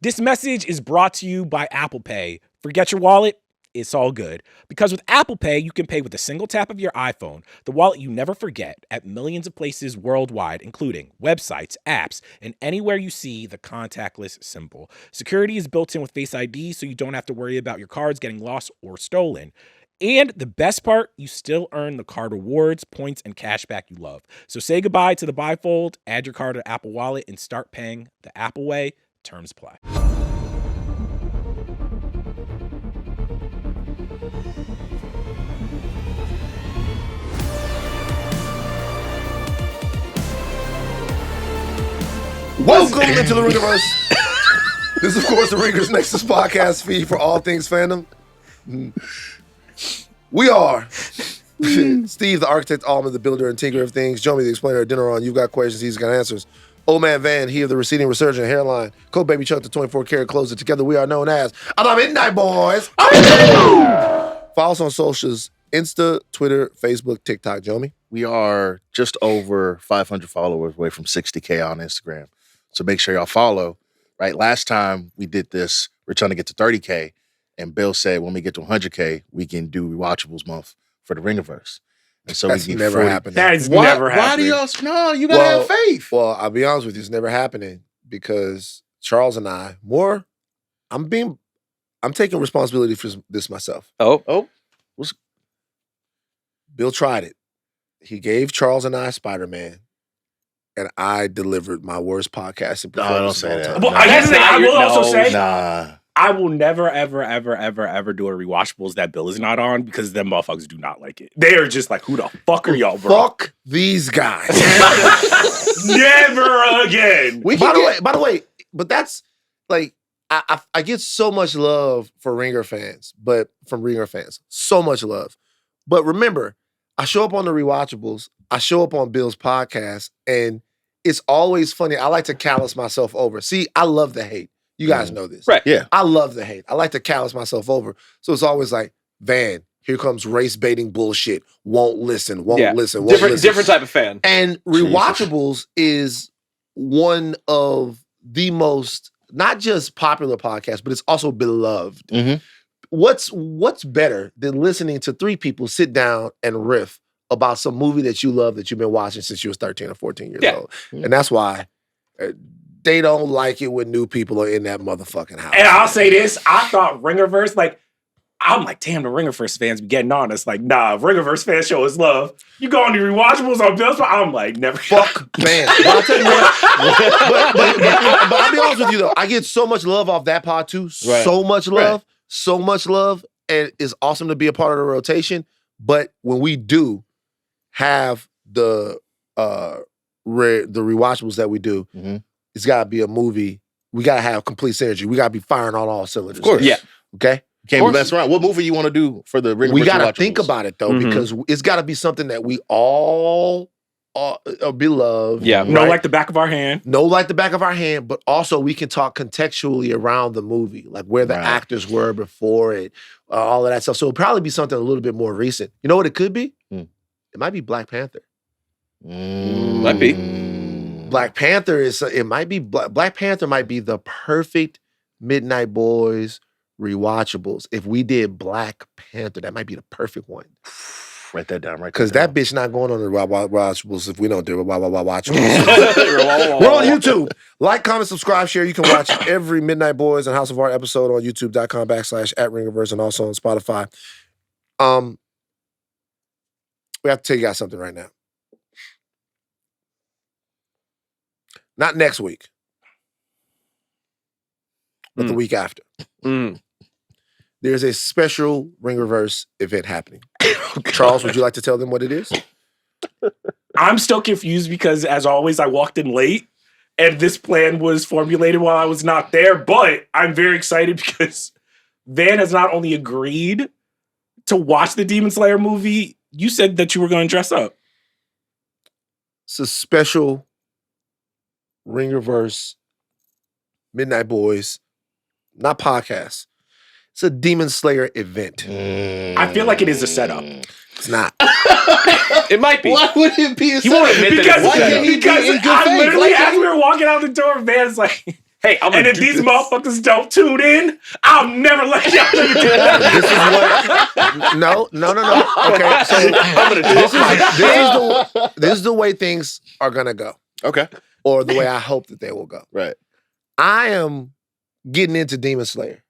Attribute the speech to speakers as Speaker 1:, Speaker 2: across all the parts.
Speaker 1: This message is brought to you by Apple Pay. Forget your wallet? It's all good. Because with Apple Pay, you can pay with a single tap of your iPhone, the wallet you never forget, at millions of places worldwide, including websites, apps, and anywhere you see the contactless symbol. Security is built in with Face ID, so you don't have to worry about your cards getting lost or stolen. And the best part, you still earn the card rewards, points, and cash back you love. So say goodbye to the bifold, add your card to Apple Wallet, and start paying the Apple way. Terms apply.
Speaker 2: Welcome into the Ringerverse. This is, of course, the Ringers Nexus podcast feed for all things fandom. We are Steve, the architect, Ahlman, the builder and tinker of things, Jomi, the explainer, Adeniran. You've got questions, he's got answers. Old Man Van, he of the receding resurgent hairline. Cold Baby Chuck, the 24-karat closer. Together we are known as the Midnight Boys. Follow us on socials, Insta, Twitter, Facebook, TikTok. Jomi?
Speaker 3: We are just over 500 followers away from 60K on Instagram. So make sure y'all follow. Right, last time we did this, we're trying to get to 30K. And Bill said when we get to 100K, we can do Rewatchables Month for the Ringerverse. And so
Speaker 2: That's
Speaker 3: we
Speaker 2: never happened.
Speaker 1: That is never happening.
Speaker 3: Why do y'all? No, you gotta have faith.
Speaker 2: Well, I'll be honest with you, it's never happening because Charles and I, I'm taking responsibility for this myself.
Speaker 3: Oh,
Speaker 2: Bill tried it. He gave Charles and I Spider-Man, and I delivered my worst podcasting performance.
Speaker 3: don't say that.
Speaker 1: Well,
Speaker 3: No.
Speaker 1: I will also say,
Speaker 3: Nah.
Speaker 1: I will never, ever, ever, ever, ever do a Rewatchables that Bill is not on because them motherfuckers do not like it. They are just like, who the fuck are y'all, bro?
Speaker 2: Fuck these guys.
Speaker 1: Never again.
Speaker 2: By the way, but that's like I get so much love for Ringer fans, but from Ringer fans, so much love. But remember, I show up on the Rewatchables, I show up on Bill's podcast, and it's always funny. I like to callous myself over. See, I love the hate. You guys know this.
Speaker 3: Right, yeah.
Speaker 2: I love the hate. I like to callous myself over. So it's always like, Van, here comes race baiting bullshit. Won't listen.
Speaker 4: Different type of fan.
Speaker 2: And Rewatchables is one of the most, not just popular podcasts, but it's also beloved.
Speaker 3: Mm-hmm.
Speaker 2: What's better than listening to three people sit down and riff about some movie that you love that you've been watching since you was 13 or 14 years old? And that's why they don't like it when new people are in that motherfucking house.
Speaker 1: And I'll say this, I thought Ringerverse, I'm like, damn, the Ringerverse fans be getting on us. Like, nah, Ringerverse fans show us love. You go on the Rewatchables on Bill's, I'm like, never.
Speaker 2: Fuck, man. But I'll tell you what, but I'll be honest with you though, I get so much love off that pod too.
Speaker 3: Right.
Speaker 2: So much love, and it's awesome to be a part of the rotation. But when we do have the Rewatchables that we do, it's got to be a movie. We got to have complete synergy. We got to be firing on all cylinders.
Speaker 3: Of course.
Speaker 4: Yeah.
Speaker 2: Okay?
Speaker 3: Can't be messing around. What movie you want to do for the Ringerverse?
Speaker 2: We got to think about it, though, because it's got to be something that we all beloved.
Speaker 4: Yeah.
Speaker 2: Right?
Speaker 1: Know like the back of our hand.
Speaker 2: Know like the back of our hand, but also we can talk contextually around the movie, like where the actors were before it, all of that stuff. So it'll probably be something a little bit more recent. You know what it could be? It might be Black Panther.
Speaker 4: Might be.
Speaker 2: Black Panther Black Panther might be the perfect Midnight Boys Rewatchables. If we did Black Panther, that might be the perfect one.
Speaker 3: Write that down, right?
Speaker 2: Because that bitch not going on the Rewatchables if we don't do it. Watchables. We're on YouTube. Like, comment, subscribe, share. You can watch every Midnight Boys and House of Art episode on youtube.com/@Ringerverse and also on Spotify. We have to tell you guys something right now. Not next week, but the week after. There's a special Ringerverse event happening. Charles, would you like to tell them what it is?
Speaker 1: I'm still confused because, as always, I walked in late, and this plan was formulated while I was not there, but I'm very excited because Van has not only agreed to watch the Demon Slayer movie, you said that you were going to dress up.
Speaker 2: It's a special Ringerverse Midnight Boys, not podcast. It's a Demon Slayer event.
Speaker 1: I feel like it is a setup.
Speaker 2: It's not.
Speaker 4: It might be.
Speaker 3: Why would it be a
Speaker 4: He won't admit that it's a setup.
Speaker 1: Because I literally, as we were walking out the door, Van's like,
Speaker 4: Hey, I'm
Speaker 1: And
Speaker 4: gonna
Speaker 1: if
Speaker 4: do
Speaker 1: these
Speaker 4: this.
Speaker 1: motherfuckers don't tune in, I'll never let y'all do that.
Speaker 2: This is what. No. Okay, so
Speaker 4: I'm gonna talk my
Speaker 2: this is the way things are gonna go,
Speaker 3: Okay.
Speaker 2: or the way I hope that they will go.
Speaker 3: Right.
Speaker 2: I am getting into Demon Slayer.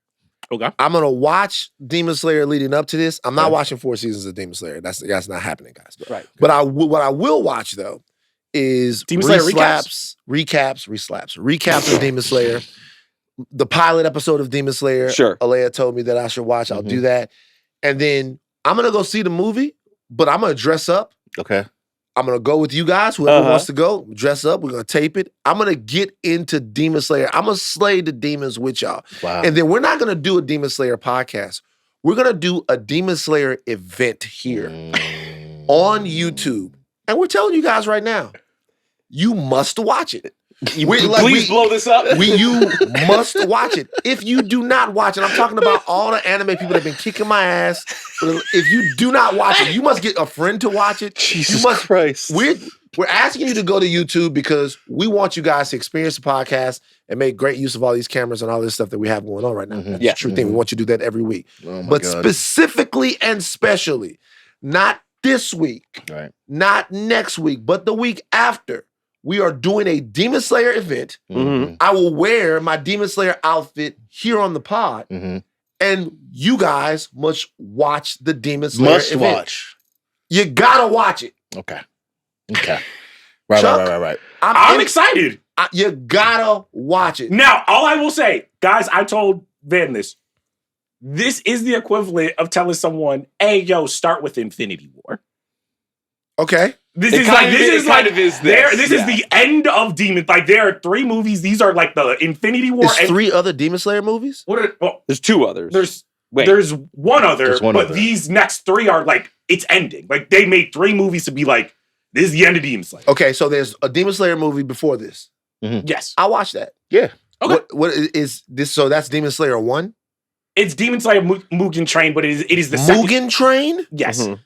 Speaker 1: Okay.
Speaker 2: I'm gonna watch Demon Slayer leading up to this. I'm not
Speaker 3: Okay.
Speaker 2: watching 4 seasons of Demon Slayer. That's not happening, guys.
Speaker 1: Right.
Speaker 2: But what I will watch though is
Speaker 1: Demon Slayer recaps of Demon Slayer.
Speaker 2: The pilot episode of Demon Slayer.
Speaker 4: Sure.
Speaker 2: Aleya told me that I should watch. I'll
Speaker 3: Mhm.
Speaker 2: do that, and then I'm gonna go see the movie. But I'm gonna dress up.
Speaker 3: Okay.
Speaker 2: I'm gonna go with you guys. Whoever
Speaker 4: Uh-huh.
Speaker 2: wants to go, dress up. We're gonna tape it. I'm gonna get into Demon Slayer. I'm gonna slay the demons with y'all.
Speaker 3: Wow.
Speaker 2: And then we're not gonna do a Demon Slayer podcast. We're gonna do a Demon Slayer event here on YouTube. And we're telling you guys right now, you must watch it.
Speaker 4: Please blow this up.
Speaker 2: You must watch it. If you do not watch it, I'm talking about all the anime people that have been kicking my ass. If you do not watch it, you must get a friend to watch it.
Speaker 3: Jesus
Speaker 2: you must,
Speaker 3: Christ.
Speaker 2: We're asking you to go to YouTube because we want you guys to experience the podcast and make great use of all these cameras and all this stuff that we have going on right now.
Speaker 3: Mhm.
Speaker 2: That's
Speaker 4: Yeah.
Speaker 2: the true thing. We want you to do that every week.
Speaker 3: Oh my
Speaker 2: But
Speaker 3: God.
Speaker 2: specifically and specially, not this week,
Speaker 3: Right.
Speaker 2: not next week, but the week after, we are doing a Demon Slayer event.
Speaker 3: Mhm.
Speaker 2: I will wear my Demon Slayer outfit here on the pod,
Speaker 3: Mhm.
Speaker 2: and you guys must watch the Demon Slayer
Speaker 3: Must
Speaker 2: event.
Speaker 3: watch.
Speaker 2: You gotta watch it.
Speaker 3: Okay. Okay. Right.
Speaker 2: Chuck?
Speaker 3: Right.
Speaker 1: I'm excited.
Speaker 2: You gotta watch it.
Speaker 1: Now, all I will say, guys, I told Van this. This is the equivalent of telling someone, "Hey, yo, start with Infinity War."
Speaker 2: Okay.
Speaker 1: This
Speaker 4: It
Speaker 1: is
Speaker 4: kind
Speaker 1: like
Speaker 4: of
Speaker 1: this
Speaker 4: is-
Speaker 1: is
Speaker 4: it kind
Speaker 1: like
Speaker 4: of is
Speaker 1: there.
Speaker 4: this,
Speaker 1: This
Speaker 4: yeah.
Speaker 1: is the end of Demon. Like there are 3 movies. These are like the Infinity War.
Speaker 2: There's
Speaker 1: and
Speaker 2: 3 other Demon Slayer movies?
Speaker 1: what are, well,
Speaker 4: There's 2 others.
Speaker 1: there's
Speaker 4: Wait.
Speaker 1: there's one other,
Speaker 3: There's one
Speaker 1: but
Speaker 3: other.
Speaker 1: these next 3 are like it's ending. Like they made 3 movies to be like this is the end of Demon Slayer.
Speaker 2: Okay, so there's a Demon Slayer movie before this.
Speaker 1: Yes,
Speaker 2: I'll watch that.
Speaker 3: Yeah.
Speaker 1: Okay.
Speaker 2: What is this? So that's Demon Slayer 1?
Speaker 1: it's Demon Slayer Mugen Train, but it is the second.
Speaker 2: Mugen Train?
Speaker 1: Yes,
Speaker 4: Mhm.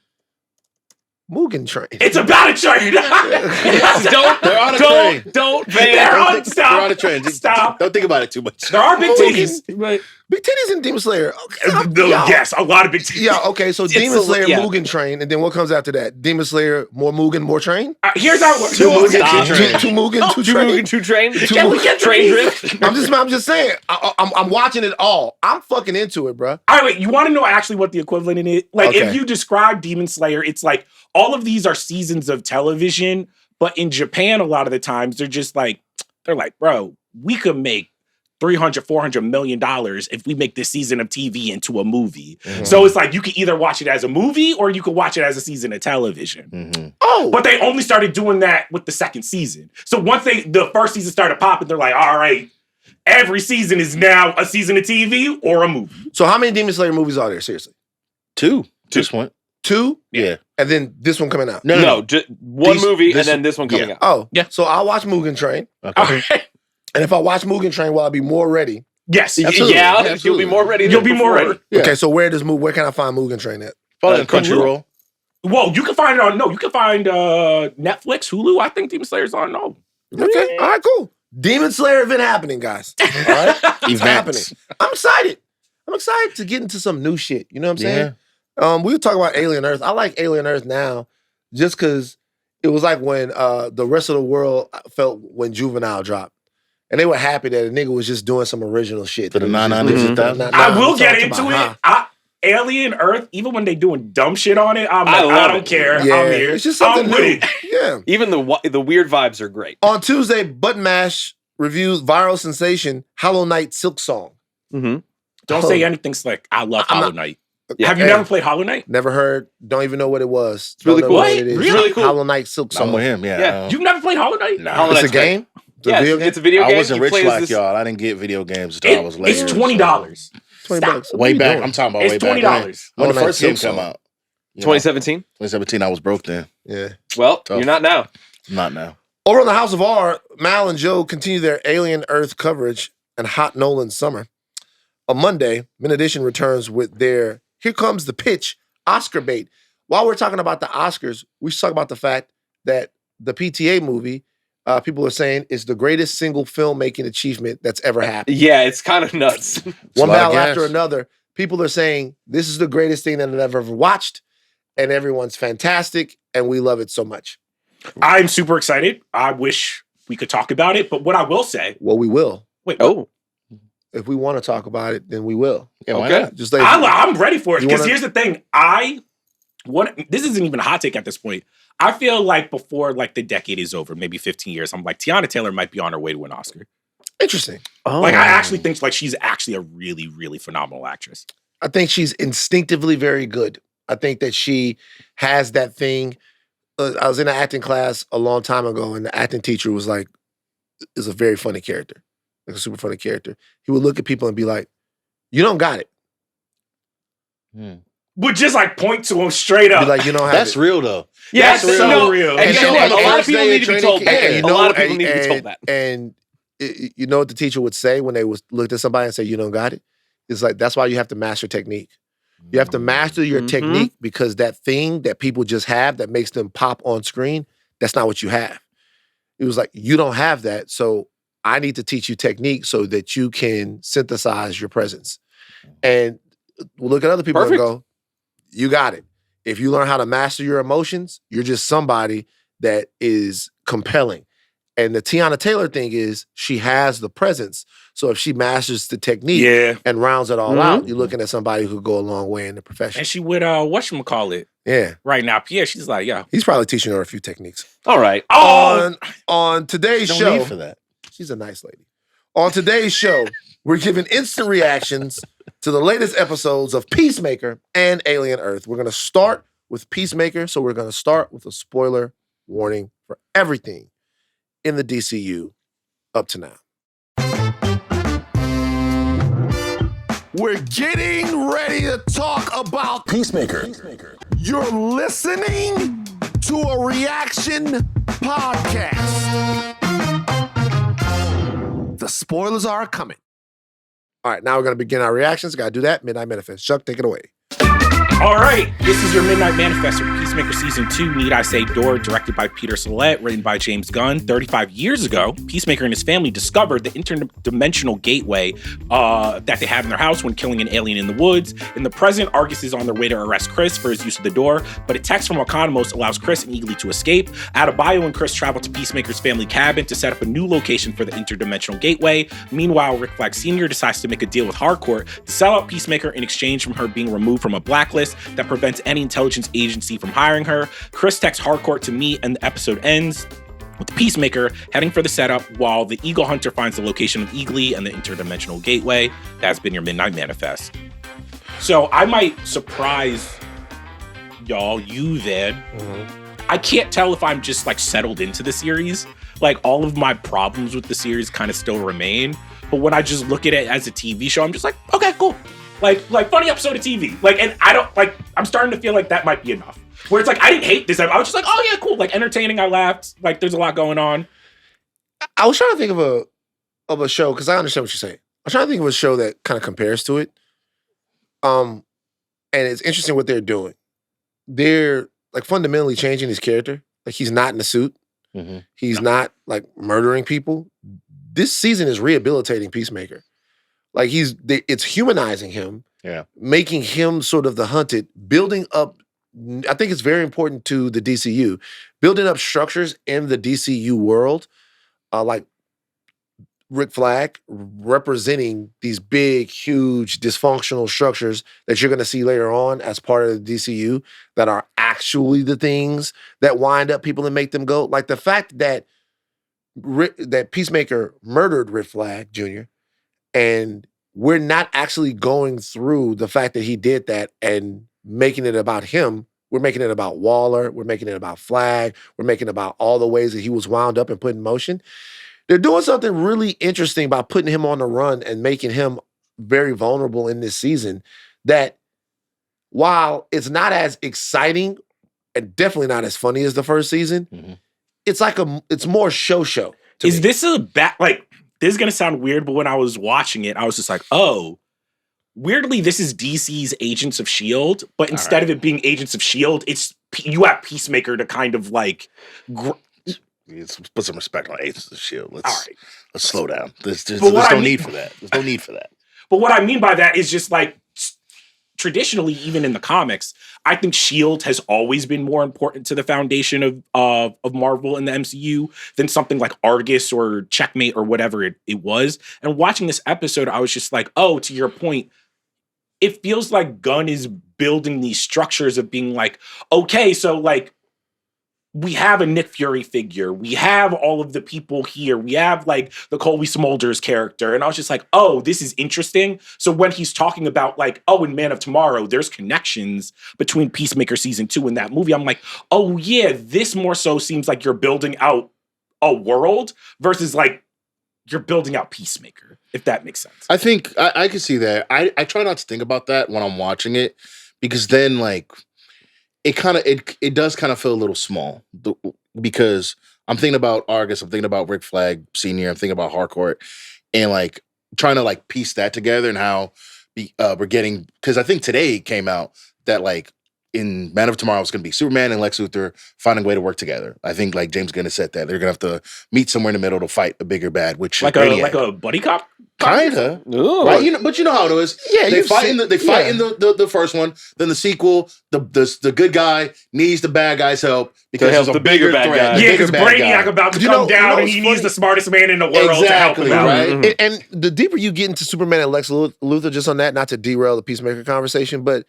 Speaker 2: Mugen Train.
Speaker 1: it's about a train.
Speaker 4: Don't,
Speaker 3: They're on a
Speaker 4: don't,
Speaker 3: train.
Speaker 4: don't,
Speaker 1: They're
Speaker 4: Van.
Speaker 1: on-
Speaker 3: They're
Speaker 1: stop.
Speaker 3: on a train. Just-
Speaker 1: Stop.
Speaker 3: Don't think about it too much.
Speaker 1: There are big titties. But,
Speaker 2: Big titties in Demon Slayer. Okay,
Speaker 1: yes, a lot of big titties.
Speaker 2: Yeah, okay, so
Speaker 4: It's
Speaker 2: Demon
Speaker 4: a-
Speaker 2: Slayer,
Speaker 4: yeah.
Speaker 2: Mugen Train, and then what comes after that? Demon Slayer, more Mugen, more Train?
Speaker 1: Here's how it works.
Speaker 3: Two Mugen,
Speaker 4: Stop.
Speaker 3: two train.
Speaker 2: Two Mugen, two
Speaker 4: Two
Speaker 2: Train?
Speaker 4: Mugen, 2 train.
Speaker 1: Can we get
Speaker 4: train
Speaker 1: these?
Speaker 4: drift?
Speaker 2: I'm just saying. I'm watching it all. I'm fucking into it, bro.
Speaker 1: All right, wait. You want to know actually what the equivalent in it? Like,
Speaker 2: Okay.
Speaker 1: if you describe Demon Slayer, it's like all of these are seasons of television, but in Japan, a lot of the times they're like, bro, we could make $300-400 million if we make this season of TV into a movie.
Speaker 2: Mhm.
Speaker 1: So it's like you can either watch it as a movie or you could watch it as a season of television.
Speaker 3: Mhm.
Speaker 2: Oh,
Speaker 1: But they only started doing that with the second season. So once the first season started popping, they're like, all right, every season is now a season of TV or a movie.
Speaker 2: so how many Demon Slayer movies are there? Seriously,
Speaker 3: 2. Just one.
Speaker 2: 2,
Speaker 3: Yeah.
Speaker 2: and then this one coming out.
Speaker 4: No, just one
Speaker 3: These-
Speaker 4: movie
Speaker 3: this-
Speaker 4: and then this one coming
Speaker 3: yeah.
Speaker 4: out.
Speaker 2: Oh,
Speaker 1: Yeah.
Speaker 2: So I'll watch Mugen Train,
Speaker 3: Okay.
Speaker 1: All right.
Speaker 2: and if I watch Mugen Train, will I be more ready?
Speaker 1: Yes.
Speaker 3: Absolutely.
Speaker 4: Yeah,
Speaker 3: Absolutely.
Speaker 4: you'll be more ready.
Speaker 1: You'll
Speaker 4: than
Speaker 1: be more
Speaker 4: before.
Speaker 1: ready.
Speaker 3: Yeah.
Speaker 2: Okay, so where can I find Mugen Train at?
Speaker 3: Follow the
Speaker 1: Crunchyroll.
Speaker 3: Crunchyroll.
Speaker 1: Well, you can find it on you can find Netflix, Hulu. I think Demon Slayer's on no.
Speaker 2: Okay, all right, cool. Demon Slayer event happening, guys. All right, it's happening.
Speaker 3: Events.
Speaker 2: I'm excited. I'm excited to get into some new shit. You know what I'm saying?
Speaker 3: Yeah.
Speaker 2: We were talking about Alien Earth. I like Alien Earth now, just because it was like when the rest of the world felt when Juvenile dropped, and they were happy that a nigga was just doing some original shit.
Speaker 3: For the
Speaker 2: He was just
Speaker 3: 900s and
Speaker 2: doing-
Speaker 3: 1000s?
Speaker 2: Nah,
Speaker 1: I
Speaker 2: I'm
Speaker 1: will get
Speaker 2: talking
Speaker 1: into
Speaker 2: about,
Speaker 1: it. Alien Earth, even when they doing dumb shit on it, I'm like,
Speaker 4: love
Speaker 1: I don't
Speaker 4: it.
Speaker 1: care.
Speaker 2: Yeah,
Speaker 1: I'm here.
Speaker 2: it's just something
Speaker 1: I'm
Speaker 2: new.
Speaker 1: with it.
Speaker 2: Yeah.
Speaker 4: Even the weird vibes are great.
Speaker 2: On Tuesday, Button Mash reviews viral sensation Hollow Knight Silk Song.
Speaker 4: Mm-hmm.
Speaker 1: Don't say anything slick. I love
Speaker 2: I'm
Speaker 1: Hollow
Speaker 2: not-
Speaker 1: Knight.
Speaker 4: Yeah.
Speaker 1: Have you
Speaker 2: Hey.
Speaker 1: never played Hollow Knight?
Speaker 2: Never heard. Don't even know what it was.
Speaker 4: It's really
Speaker 2: Don't know
Speaker 4: cool.
Speaker 2: what
Speaker 4: What?
Speaker 2: it is.
Speaker 4: Really? Really cool.
Speaker 2: Hollow Knight Silk Song.
Speaker 3: I'm with him. Yeah.
Speaker 4: Yeah.
Speaker 1: You've never played Hollow Knight?
Speaker 3: Nah.
Speaker 4: Hollow
Speaker 2: It's a
Speaker 4: Knight's great.
Speaker 2: game. It's a
Speaker 4: Yeah,
Speaker 2: video game.
Speaker 4: it's a video game.
Speaker 3: I wasn't
Speaker 4: You
Speaker 3: rich
Speaker 4: play as
Speaker 3: like
Speaker 4: this-
Speaker 3: y'all. I didn't get video games until I was later.
Speaker 1: It's $20.
Speaker 2: $20.
Speaker 3: Way
Speaker 2: What are
Speaker 3: back.
Speaker 2: you
Speaker 3: I'm talking about
Speaker 1: It's
Speaker 3: way back.
Speaker 1: $20.
Speaker 3: When the
Speaker 2: Hollow Knight
Speaker 3: first game
Speaker 2: Silk
Speaker 3: come
Speaker 2: Song.
Speaker 3: out. You know,
Speaker 4: 2017.
Speaker 3: 2017, I was broke then.
Speaker 2: Yeah.
Speaker 4: Well,
Speaker 3: Tough.
Speaker 4: you're not now.
Speaker 3: Not now.
Speaker 2: Over on the House of R, Mal and Joe continue their Alien Earth coverage and Hot Nolan Summer. On Monday, Min Edition returns with their Here Comes the Pitch Oscar bait. While we're talking about the Oscars, we should talk about the fact that the PTA movie People are saying it's the greatest single filmmaking achievement that's ever happened.
Speaker 4: Yeah, it's kind of nuts.
Speaker 2: One
Speaker 3: a lot of
Speaker 2: battle after
Speaker 3: gas.
Speaker 2: another. People are saying this is the greatest thing that I've ever watched, and everyone's fantastic, and we love it so much.
Speaker 1: I'm super excited. I wish we could talk about it, but what I will say,
Speaker 2: Well, we will.
Speaker 1: wait, what?
Speaker 4: Oh,
Speaker 2: If we want to talk about it, then we will.
Speaker 3: Yeah, why
Speaker 4: Okay.
Speaker 3: not?
Speaker 2: Just like
Speaker 1: I'm ready for it
Speaker 2: You
Speaker 1: because
Speaker 2: wanna-
Speaker 1: here's the thing. This isn't even a hot take at this point. I feel like before like the decade is over, maybe 15 years, I'm like Tiana Taylor might be on her way to an Oscar.
Speaker 2: interesting.
Speaker 4: oh.
Speaker 1: Like I actually think like she's actually a really, really phenomenal actress.
Speaker 2: I think she's instinctively very good. I think that she has that thing. I was in an acting class a long time ago, and the acting teacher was like, is a very funny character, like a super funny character. He would look at people and be like, you don't got it.
Speaker 1: Would just like point to him straight up.
Speaker 2: Be like, you don't have
Speaker 3: That's
Speaker 2: it.
Speaker 3: real though.
Speaker 4: yeah,
Speaker 1: that's
Speaker 4: it's
Speaker 1: so real.
Speaker 4: And
Speaker 2: And
Speaker 4: you know
Speaker 2: so-
Speaker 4: what? A
Speaker 2: and
Speaker 4: lot of
Speaker 3: first
Speaker 4: people
Speaker 3: day
Speaker 4: need
Speaker 3: of
Speaker 4: to be
Speaker 3: training
Speaker 4: told
Speaker 3: camp,
Speaker 4: that.
Speaker 2: you
Speaker 4: A
Speaker 2: know,
Speaker 4: lot of people need to be told that.
Speaker 2: And you know what the teacher would say when they looked at somebody and say, you don't got it? It's like, that's why you have to master technique. You have to master your
Speaker 4: Mhm.
Speaker 2: technique because that thing that people just have that makes them pop on screen, that's not what you have. It was like, you don't have that. So I need to teach you technique so that you can synthesize your presence. And we'll look at other people
Speaker 4: Perfect.
Speaker 2: and go, you got it. If you learn how to master your emotions, you're just somebody that is compelling. And the Tiana Taylor thing is she has the presence. So if she masters the technique
Speaker 1: Yeah.
Speaker 2: and rounds it all
Speaker 4: Mhm.
Speaker 2: out, you're looking at somebody who could go a long way in the profession.
Speaker 1: And she would whatchamacallit
Speaker 2: Yeah.
Speaker 1: right now. Yeah, she's like, yeah.
Speaker 2: He's probably teaching her a few techniques.
Speaker 4: All right.
Speaker 1: Oh,
Speaker 2: On today's
Speaker 3: No
Speaker 2: show,
Speaker 3: need for that.
Speaker 2: she's a nice lady. On today's show, we're giving instant reactions to the latest episodes of Peacemaker and Alien Earth. We're going to start with Peacemaker, so we're going to start with a spoiler warning for everything in the DCU up to now. We're getting ready to talk about
Speaker 5: Peacemaker.
Speaker 2: You're listening to a reaction podcast. The spoilers are coming. All right, now we're going to begin our reactions. Got to do that. Midnight Manifest. Chuck, take it away.
Speaker 1: all right. This is your Midnight Manifest for Peacemaker Season 2, Need I Say Door, directed by Peter Sollett, written by James Gunn. 35 years ago, Peacemaker and his family discovered the interdimensional gateway that they have in their house when killing an alien in the woods. In the present, Argus is on their way to arrest Chris for his use of the door, but a text from Economos allows Chris and Eagly to escape. Adebayo and Chris travel to Peacemaker's family cabin to set up a new location for the interdimensional gateway. Meanwhile, Rick Flag Sr. decides to make a deal with Harcourt to sell out Peacemaker in exchange from her being removed from a blacklist that prevents any intelligence agency from hiring her. Chris texts Harcourt to meet, and the episode ends with Peacemaker heading for the setup while the Eagle Hunter finds the location of Eagly and the interdimensional gateway. That's been your Midnight Manifest. So I might surprise y'all, you then. I can't tell if I'm just like settled into the series. Like all of my problems with the series kind of still remain. But when I just look at it as a TV show, I'm just like, okay, cool. Like funny episode of TV. Like, and I don't like, I'm starting to feel like that might be enough. Where it's like, I didn't hate this. I was just like, oh yeah, cool. Like entertaining. I laughed. Like there's a lot going on.
Speaker 2: I was trying to think of a show, because I understand what you're saying. I was trying to think of a show that kind of compares to it. And it's interesting what they're doing. They're like fundamentally changing his character. Like he's not in the suit.
Speaker 3: Mhm.
Speaker 2: He's not like murdering people. This season is rehabilitating Peacemaker. Like it's humanizing him,
Speaker 3: Yeah.
Speaker 2: making him sort of the hunted, building up. I think it's very important to the DCU, building up structures in the DCU world, like Rick Flag representing these big, huge, dysfunctional structures that you're going to see later on as part of the DCU that are actually the things that wind up people and make them go. Like the fact that that Peacemaker murdered Rick Flag Jr. and we're not actually going through the fact that he did that and making it about him. We're making it about Waller. We're making it about Flag. We're making it about all the ways that he was wound up and put in motion. They're doing something really interesting by putting him on the run and making him very vulnerable in this season that while it's not as exciting and definitely not as funny as the first season,
Speaker 3: Mhm.
Speaker 2: it's like it's more show to
Speaker 1: Is
Speaker 2: me.
Speaker 1: this a like, this is going to sound weird, but when I was watching it, I was just like, oh, weirdly, this is DC's Agents of S.H.I.E.L.D., but instead of it being Agents of S.H.I.E.L.D., you have Peacemaker to kind of like,
Speaker 3: Let's put some respect on Agents of Shield.
Speaker 1: All
Speaker 3: Let's
Speaker 1: right.
Speaker 3: slow down. There's
Speaker 1: what I
Speaker 3: no
Speaker 1: mean-
Speaker 3: need for that. There's no need for that.
Speaker 1: But what I mean by that is just like traditionally, even in the comics, I think Shield has always been more important to the foundation of Marvel and the MCU than something like Argus or Checkmate or whatever it was. And watching this episode, I was just like, oh, to your point, it feels like Gunn is building these structures of being like, okay, so like we have a Nick Fury figure. We have all of the people here. We have like the Colby Smulders character. And I was just like, oh, this is interesting. So when he's talking about like, oh, in Man of Tomorrow, there's connections between Peacemaker season 2 and that movie. I'm like, oh yeah, this more so seems like you're building out a world versus like you're building out Peacemaker, if that makes sense.
Speaker 3: I think I can see that. I try not to think about that when I'm watching it because then like it does kind of feel a little small because I'm thinking about Argus, I'm thinking about Rick Flag Sr., I'm thinking about Harcourt, and like trying to like piece that together and how we're getting, because I think today came out that like in Man of Tomorrow it's going to be Superman and Lex Luthor finding a way to work together. I think like James Gunn has said that they're going to have to meet somewhere in the middle to fight a bigger bad, which
Speaker 1: Like
Speaker 3: is
Speaker 1: a buddy cop?
Speaker 3: kinda.
Speaker 4: Ooh.
Speaker 3: Right, but you know how it is.
Speaker 2: Yeah,
Speaker 3: they
Speaker 2: you've
Speaker 3: fight
Speaker 2: seen-
Speaker 3: in the first one. Then the sequel, the good guy needs the bad guy's help because
Speaker 4: help
Speaker 3: there's a
Speaker 4: the bigger
Speaker 3: bigger
Speaker 4: bad
Speaker 3: threat.
Speaker 4: guy.
Speaker 3: the
Speaker 1: Yeah,
Speaker 3: bigger
Speaker 1: because
Speaker 3: bad
Speaker 1: Brainiac
Speaker 3: guy.
Speaker 1: about to
Speaker 2: You
Speaker 1: come
Speaker 2: know
Speaker 1: down and
Speaker 2: what's
Speaker 1: he
Speaker 2: funny?
Speaker 1: needs the smartest man in the world to help him
Speaker 3: Exactly,
Speaker 1: out.
Speaker 3: right?
Speaker 4: Mhm.
Speaker 2: And the deeper you get into Superman and Lex Luthor, just on that, not to derail the Peacemaker conversation, but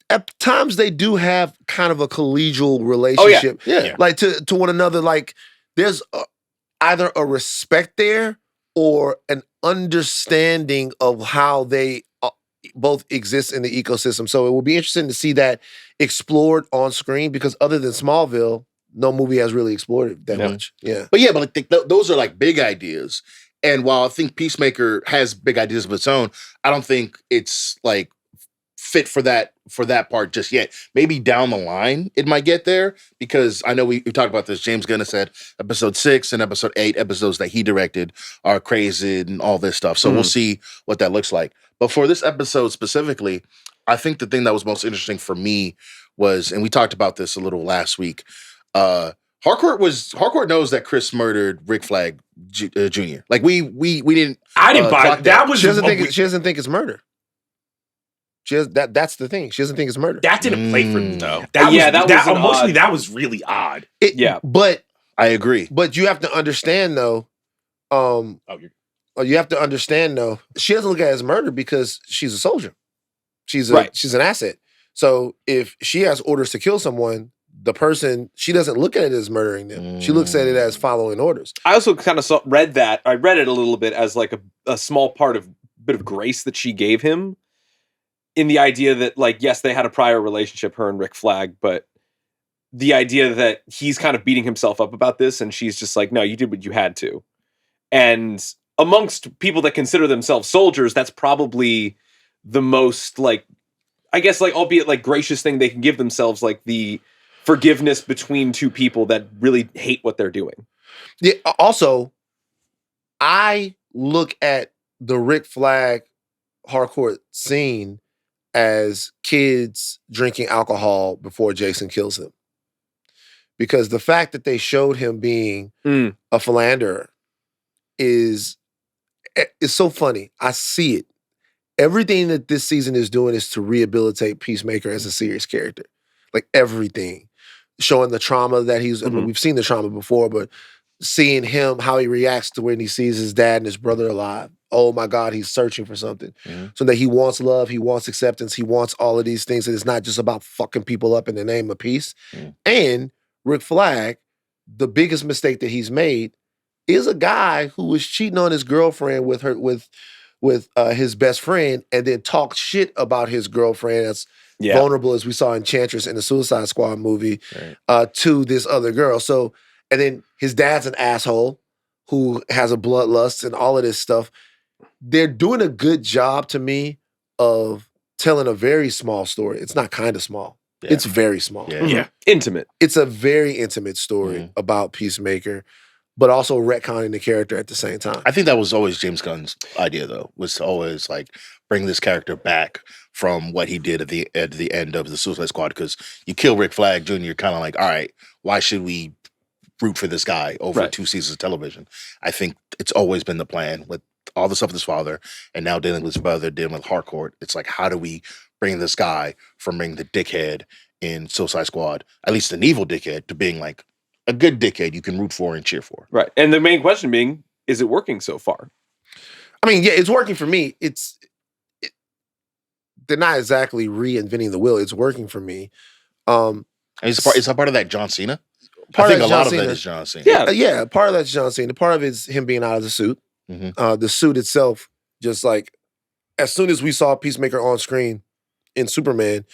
Speaker 2: at times they do have kind of a collegial relationship,
Speaker 3: Yeah.
Speaker 2: like to one another. Like there's either a respect there or an understanding of how they both exist in the ecosystem. So it will be interesting to see that explored on screen because other than Smallville, no movie has really explored it that
Speaker 4: Yeah.
Speaker 2: much. Yeah.
Speaker 3: But yeah, but like those are like big ideas. And while I think Peacemaker has big ideas of its own, I don't think it's like fit for that part just yet. Maybe down the line it might get there because I know we talked about this. James Gunn has said episode 6 and episode 8 episodes that he directed are crazy and all this stuff. So we'll see what that looks like. But for this episode specifically, I think the thing that was most interesting for me was, and we talked about this a little last week, Harcourt knows that Chris murdered Rick Flag Jr. Like we didn't.
Speaker 1: I didn't buy
Speaker 3: clock
Speaker 1: it. That was
Speaker 2: She doesn't think it's murder. That's the thing. She doesn't think it's murder.
Speaker 1: that didn't play for me though.
Speaker 4: Yeah, that was an
Speaker 1: emotionally
Speaker 4: odd-
Speaker 1: that was really odd.
Speaker 4: Yeah.
Speaker 2: But
Speaker 3: I agree.
Speaker 2: you have to understand though. You have to understand though. She doesn't look at it as murder because she's a soldier. She's an asset. So if she has orders to kill someone, the person, she doesn't look at it as murdering them. She looks at it as following orders.
Speaker 4: I also kind of read that. I read it a little bit as like a small bit of grace that she gave him, in the idea that like, yes, they had a prior relationship, her and Rick Flag, but the idea that he's kind of beating himself up about this, and she's just like, no, you did what you had to. And amongst people that consider themselves soldiers, that's probably the most like, I guess like, albeit like gracious thing they can give themselves, like the forgiveness between two people that really hate what they're doing.
Speaker 2: Yeah. Also, I look at the Rick Flag Harcourt scene as kids drinking alcohol before Jason kills them. Because the fact that they showed him being a philanderer is so funny. I see it. Everything that this season is doing is to rehabilitate Peacemaker as a serious character. Like everything. Showing the trauma that he's, I mean, we've seen the trauma before, but seeing him, how he reacts to when he sees his dad and his brother alive. Oh my God, he's searching for something. So that he wants love, he wants acceptance, he wants all of these things. And it's not just about fucking people up in the name of peace. And Rick Flag, the biggest mistake that he's made is a guy who was cheating on his girlfriend with his best friend and then talked shit about his girlfriend as vulnerable as we saw Enchantress in the Suicide Squad movie to this other girl. So, and then his dad's an asshole who has a bloodlust and all of this stuff. They're doing a good job to me of telling a very small story. It's not kind of small.
Speaker 3: Yeah.
Speaker 2: It's very small.
Speaker 1: Yeah.
Speaker 4: Intimate.
Speaker 2: It's a very intimate story about Peacemaker, but also retconning the character at the same time.
Speaker 3: I think that was always James Gunn's idea, though, was to always like bring this character back from what he did at the end of the Suicide Squad. Because you kill Rick Flag Jr., you're kind of like, all right, why should we root for this guy over 2 seasons of television. I think it's always been the plan with all the stuff with his father and now dealing with his brother, dealing with Harcourt. It's like, how do we bring this guy from being the dickhead in Suicide Squad, at least an evil dickhead, to being like a good dickhead you can root for and cheer for.
Speaker 4: Right. And the main question being, is it working so far?
Speaker 2: I mean, yeah, it's working for me. They're not exactly reinventing the wheel. It's working for me.
Speaker 3: Is that part of that John Cena? I
Speaker 2: Part
Speaker 3: think
Speaker 2: of
Speaker 3: a
Speaker 2: that
Speaker 3: lot
Speaker 2: John
Speaker 3: of that
Speaker 2: Cena.
Speaker 3: is John Cena.
Speaker 4: Yeah.
Speaker 2: Yeah, part of that's John Cena. Part of it's him being out of the suit. The suit itself, just like, as soon as we saw Peacemaker on screen in Superman,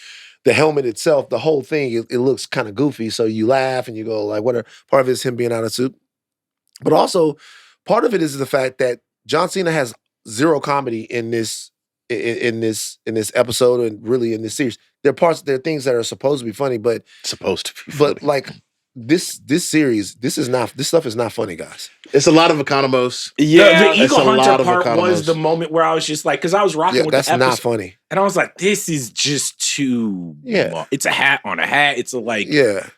Speaker 2: the helmet itself, the whole thing, it looks kind of goofy. So you laugh and you go like, whatever. Part of it is him being out of suit. But also, part of it is the fact that John Cena has zero comedy in this episode and really in this series. There are things that are supposed to be funny, but like this series, this stuff is not funny, guys.
Speaker 3: It's a lot of economos.
Speaker 1: Yeah, the
Speaker 3: it's
Speaker 1: Eagle
Speaker 3: a lot
Speaker 1: Hunter
Speaker 3: of
Speaker 1: part
Speaker 3: economos.
Speaker 1: was the moment where I was just like, because I was rocking with
Speaker 2: that's
Speaker 1: the episode,
Speaker 2: not funny.
Speaker 1: and I was like, this is just too. It's a hat on a hat. It's a like.
Speaker 2: Yeah.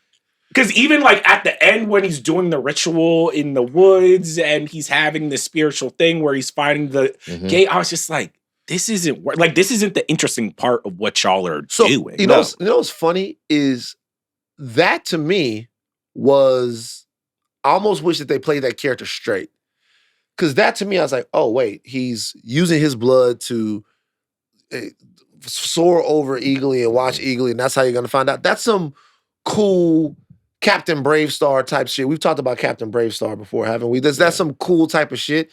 Speaker 1: Because even like at the end when he's doing the ritual in the woods and he's having this spiritual thing where he's fighting the gate, I was just like, this isn't this isn't the interesting part of what y'all are doing.
Speaker 2: You know what's funny is that to me was, I almost wish that they played that character straight. Because that to me, I was like, oh wait, he's using his blood to soar over eagerly and watch eagerly, and that's how you're gonna find out. That's some cool Captain Bravestar type shit. We've talked about Captain Bravestar before, haven't we? That's some cool type of shit.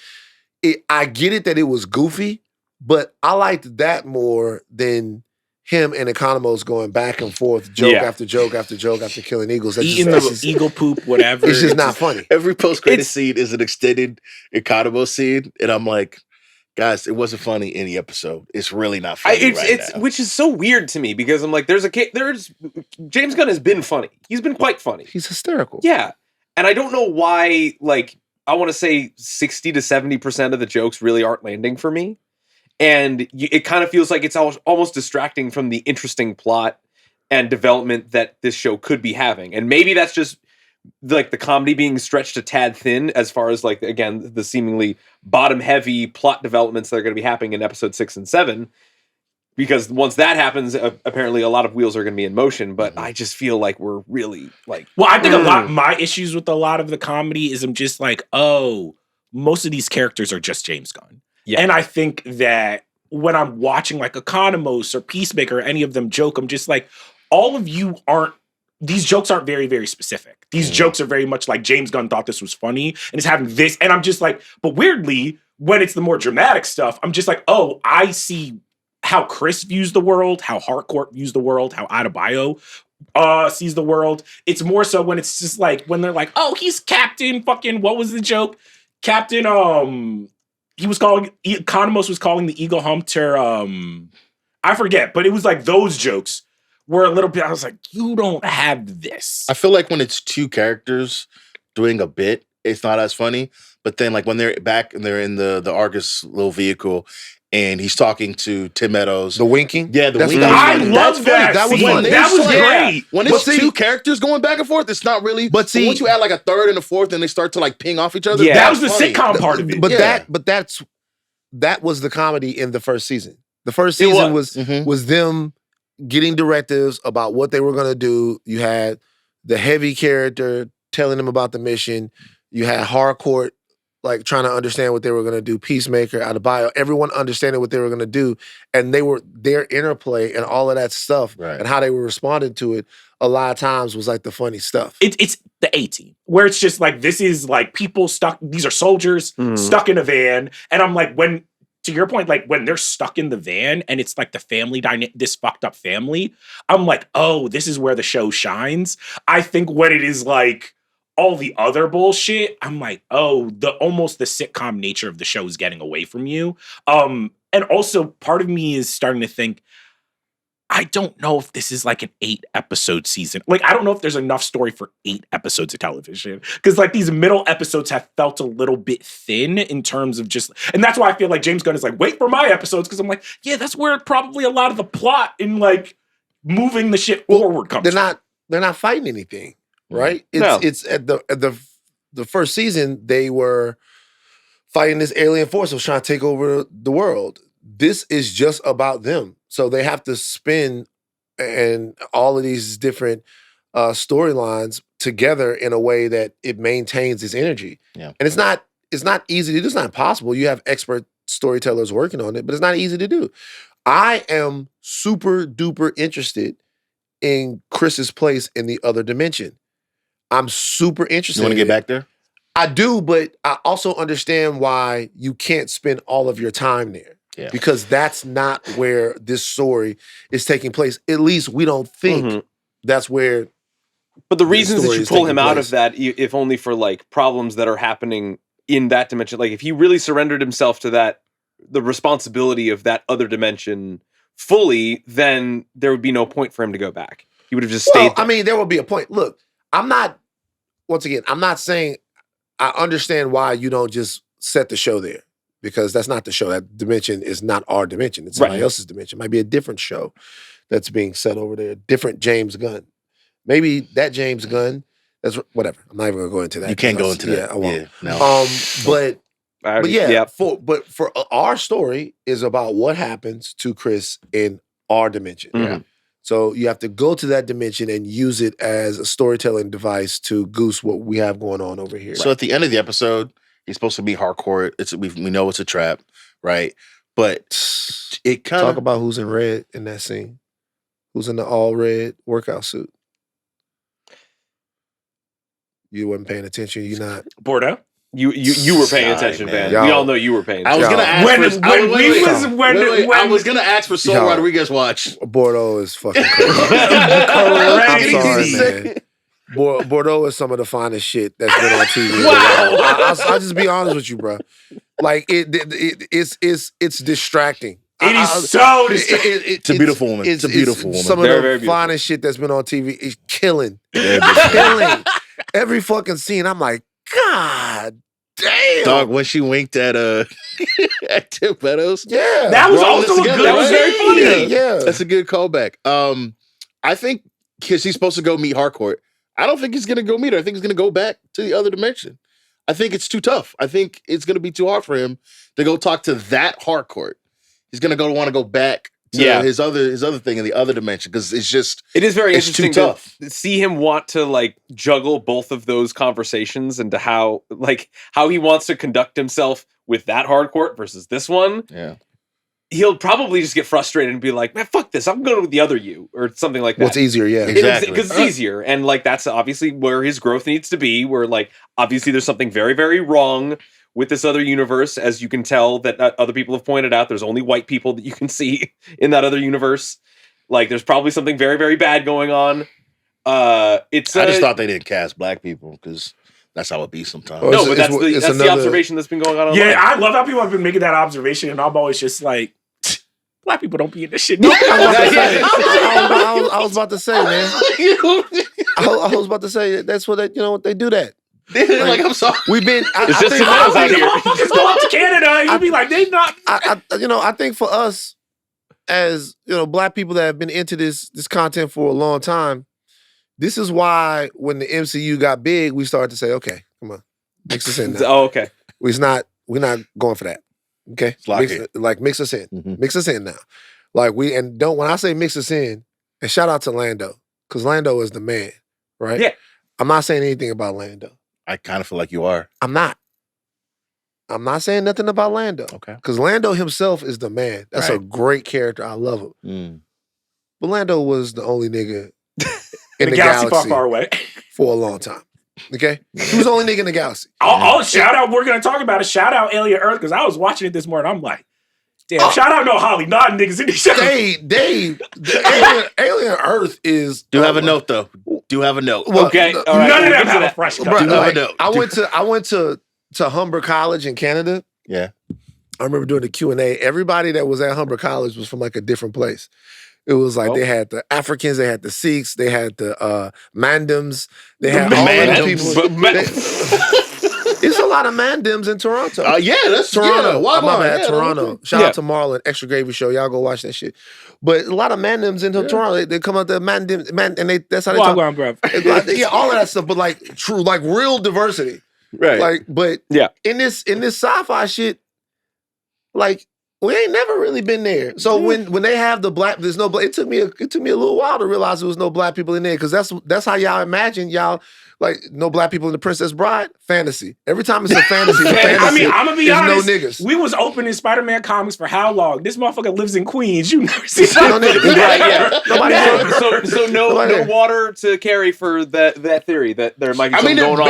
Speaker 2: I get it that it was goofy, but I liked that more than him and Economos going back and forth, joke after joke after joke after killing eagles.
Speaker 1: Eating the eagle poop, whatever.
Speaker 2: It's just not funny.
Speaker 3: Every post-credit scene is an extended Economos scene, and I'm like, guys, it wasn't funny any episode. It's really not funny now.
Speaker 4: Which is so weird to me because I'm like, there's James Gunn has been funny. He's been quite funny.
Speaker 2: He's hysterical.
Speaker 4: Yeah. And I don't know why, like, I want to say 60 to 70% of the jokes really aren't landing for me. And it kind of feels like it's almost distracting from the interesting plot and development that this show could be having. And maybe that's just like the comedy being stretched a tad thin as far as like, again, the seemingly bottom heavy plot developments that are going to be happening in episode 6 and 7, because once that happens, apparently a lot of wheels are going to be in motion, but I just feel like we're really like,
Speaker 1: well, I think a lot, my issues with a lot of the comedy is I'm just like, oh, most of these characters are just James Gunn. Yeah. And I think that when I'm watching like Economos or Peacemaker or any of them joke, I'm just like, all of you these jokes aren't very, very specific. These jokes are very much like James Gunn thought this was funny and is having this. And I'm just like, but weirdly, when it's the more dramatic stuff, I'm just like, oh, I see how Chris views the world, how Harcourt views the world, how Adebayo sees the world. It's more so when it's just like, when they're like, oh, he's Captain fucking, what was the joke? Captain, Economos was calling the Eagle Hunter, I forget, but it was like those jokes were a little bit, I was like, you don't have this.
Speaker 3: I feel like when it's two characters doing a bit, it's not as funny. But then like when they're back and they're in the Argus little vehicle and he's talking to Tim Meadows.
Speaker 2: The winking?
Speaker 3: Yeah, the winking.
Speaker 1: I love that.
Speaker 2: That was funny.
Speaker 1: That was great.
Speaker 3: When it's two characters going back and forth, it's not really. But once you add like a third and a fourth and they start to like ping off each other,
Speaker 1: that was the sitcom part of it.
Speaker 2: But that was the comedy in the first season. The first season was them getting directives about what they were going to do. You had the heavy character telling them about the mission. You had Harcourt like trying to understand what they were going to do. Peacemaker, Adebayo, everyone understanding what they were going to do, and their interplay and all of that stuff and how they were responding to it. A lot of times was like the funny stuff.
Speaker 1: It's the A-Team, where it's just like, this is like people stuck. These are soldiers stuck in a van, and I'm like, to your point, like when they're stuck in the van and it's like the family this fucked up family, I'm like, oh, this is where the show shines. I think when it is like all the other bullshit, I'm like, oh, almost the sitcom nature of the show is getting away from you. And also part of me is starting to think, I don't know if this is like an 8-episode season. Like, I don't know if there's enough story for 8 episodes of television. Because like these middle episodes have felt a little bit thin in terms of just, and that's why I feel like James Gunn is like, wait for my episodes. Because I'm like, yeah, that's where probably a lot of the plot in like moving the shit forward comes from.
Speaker 2: They're not fighting anything. right?
Speaker 4: No.
Speaker 2: It's at the first season they were fighting this alien force that was trying to take over the world. This is just about them, so they have to spin and all of these different storylines together in a way that it maintains its energy.
Speaker 3: Yeah.
Speaker 2: And it's not easy to do. It's not impossible. You have expert storytellers working on it, but it's not easy to do. I am super duper interested in Chris's place in the other dimension. I'm super interested.
Speaker 3: You want to
Speaker 2: in
Speaker 3: get
Speaker 2: it.
Speaker 3: back there?
Speaker 2: I do, but I also understand why you can't spend all of your time there.
Speaker 3: Yeah.
Speaker 2: Because that's not where this story is taking place. At least we don't think that's where.
Speaker 4: But the reasons that
Speaker 2: story
Speaker 4: you
Speaker 2: is
Speaker 4: pull
Speaker 2: taking
Speaker 4: him out
Speaker 2: place.
Speaker 4: of that, if only for like problems that are happening in that dimension, like if he really surrendered himself to that, the responsibility of that other dimension fully, then there would be no point for him to go back. He would have just stayed there.
Speaker 2: I mean, there will be a point. Look, I'm not saying I understand why you don't just set the show there, because that's not the show. That dimension is not our dimension. It's somebody else's dimension. It might be a different show that's being set over there. Different James Gunn. Maybe that James Gunn, that's whatever. I'm not even gonna go into that.
Speaker 3: You can't go into that.
Speaker 2: Yeah, I won't.
Speaker 3: Yeah, no.
Speaker 2: But for our story is about what happens to Chris in our dimension.
Speaker 3: Yeah.
Speaker 2: So you have to go to that dimension and use it as a storytelling device to goose what we have going on over here.
Speaker 3: So at the end of the episode, he's supposed to be hardcore. We know it's a trap, right? But it kind of
Speaker 2: talk about who's in red in that scene. Who's in the all red workout suit? You wasn't paying attention. You not
Speaker 1: Bordeaux.
Speaker 4: You were paying attention,
Speaker 3: man.
Speaker 4: man. We all know you were paying
Speaker 3: I
Speaker 4: attention.
Speaker 3: was gonna ask
Speaker 1: I
Speaker 3: was gonna ask for Sol Rodriguez watch.
Speaker 2: Bordeaux is fucking crazy. I'm sorry, man. Bordeaux is some of the finest shit that's been on TV.
Speaker 1: Wow.
Speaker 2: I'll just be honest with you, bro. Like it's distracting.
Speaker 1: It is so distracting.
Speaker 3: It's a beautiful woman. It's a beautiful woman.
Speaker 2: Some of
Speaker 4: Very,
Speaker 2: the
Speaker 4: very
Speaker 2: finest shit that's been on TV is killing. Every fucking scene. I'm like, God damn.
Speaker 3: Dog, when she winked at at Tim Meadows.
Speaker 2: Yeah.
Speaker 1: That was
Speaker 3: Bro,
Speaker 1: also
Speaker 3: together,
Speaker 1: that was very funny.
Speaker 2: Yeah.
Speaker 3: That's a good callback. I think because he's supposed to go meet Harcourt. I don't think he's gonna go meet her. I think he's gonna go back to the other dimension. I think it's too tough. I think it's gonna be too hard for him to go talk to that Harcourt. He's gonna want to go back to his other thing in the other dimension, because it is very
Speaker 4: interesting
Speaker 3: too tough
Speaker 4: to see him want to like juggle both of those conversations and to how he wants to conduct himself with that Harcourt versus this one.
Speaker 3: Yeah.
Speaker 4: He'll probably just get frustrated and be like, man, fuck this. I'm going with the other you or something like that.
Speaker 2: What's easier, yeah.
Speaker 3: Exactly.
Speaker 4: Because it's easier. And like, that's obviously where his growth needs to be, where like, obviously there's something very, very wrong with this other universe. As you can tell that other people have pointed out, there's only white people that you can see in that other universe. Like there's probably something very, very bad going on. I
Speaker 3: just thought they didn't cast black people because that's how it be sometimes.
Speaker 4: No, but that's the observation that's been going on.
Speaker 1: Yeah, I love how people have been making that observation, and I'm always just like, black people don't be in this shit.
Speaker 2: I was about to say, man. I was about to say that's what they do that.
Speaker 3: Like, I'm sorry.
Speaker 2: We've been.
Speaker 4: It's just tomatoes out here.
Speaker 1: Motherfuckers go up to Canada and you be like, they not.
Speaker 2: I think for us, as black people that have been into this content for a long time, this is why when the MCU got big, we started to say, okay, come on, mix us in now.
Speaker 4: Oh, okay.
Speaker 2: We're not going for that. Okay, mix us in.
Speaker 3: Mm-hmm.
Speaker 2: Mix us in now. Like when I say mix us in, and shout out to Lando, because Lando is the man, right?
Speaker 4: Yeah.
Speaker 2: I'm not saying anything about Lando.
Speaker 3: I kind of feel like you are.
Speaker 2: I'm not saying nothing about Lando.
Speaker 3: Okay.
Speaker 2: Because Lando himself is the man. That's a great character. I love him.
Speaker 3: Mm.
Speaker 2: But Lando was the only nigga
Speaker 1: in the galaxy far away
Speaker 2: for a long time. Okay? He was the only nigga in the galaxy.
Speaker 1: I'll shout out, we're going to talk about it. Shout out Alien Earth, because I was watching it this morning. I'm like, damn, shout out no Holly, not niggas in the show.
Speaker 2: Dave, Alien Earth is...
Speaker 3: Do have a note, though. Do have a note.
Speaker 2: Well,
Speaker 4: okay.
Speaker 2: All
Speaker 4: right.
Speaker 1: None of them have a fresh cut.
Speaker 3: Do have a note.
Speaker 2: I went to Humber College in Canada.
Speaker 3: Yeah.
Speaker 2: I remember doing the Q&A. Everybody that was at Humber College was from like a different place. It was like they had the Africans, they had the Sikhs, they had the Mandams, they had all those people. It's a lot of mandems in Toronto.
Speaker 3: Yeah, that's
Speaker 2: Toronto.
Speaker 3: Yeah,
Speaker 2: My bad,
Speaker 3: yeah,
Speaker 2: Toronto. Shout out to Marlon, Extra Gravy Show. Y'all go watch that shit. But a lot of mandems in Toronto. They come out the mandems, and that's how they talk.
Speaker 1: Wagwan, bruv.
Speaker 2: Yeah, all of that stuff. But like true, like real diversity.
Speaker 4: Right.
Speaker 2: Like, but in this sci-fi shit, like we ain't never really been there. So when they have the black, there's no black. It took me a little while to realize there was no black people in there because that's how y'all imagine y'all. Like, no black people in The Princess Bride? Fantasy. Every time it's a fantasy,
Speaker 1: I mean, I'm gonna be honest.
Speaker 2: No niggas.
Speaker 1: We was opening Spider-Man comics for how long? This motherfucker lives in Queens. You never see
Speaker 2: No niggas.
Speaker 4: Right, yeah.
Speaker 2: Nobody
Speaker 4: So no water to carry for that theory that there might be something going on.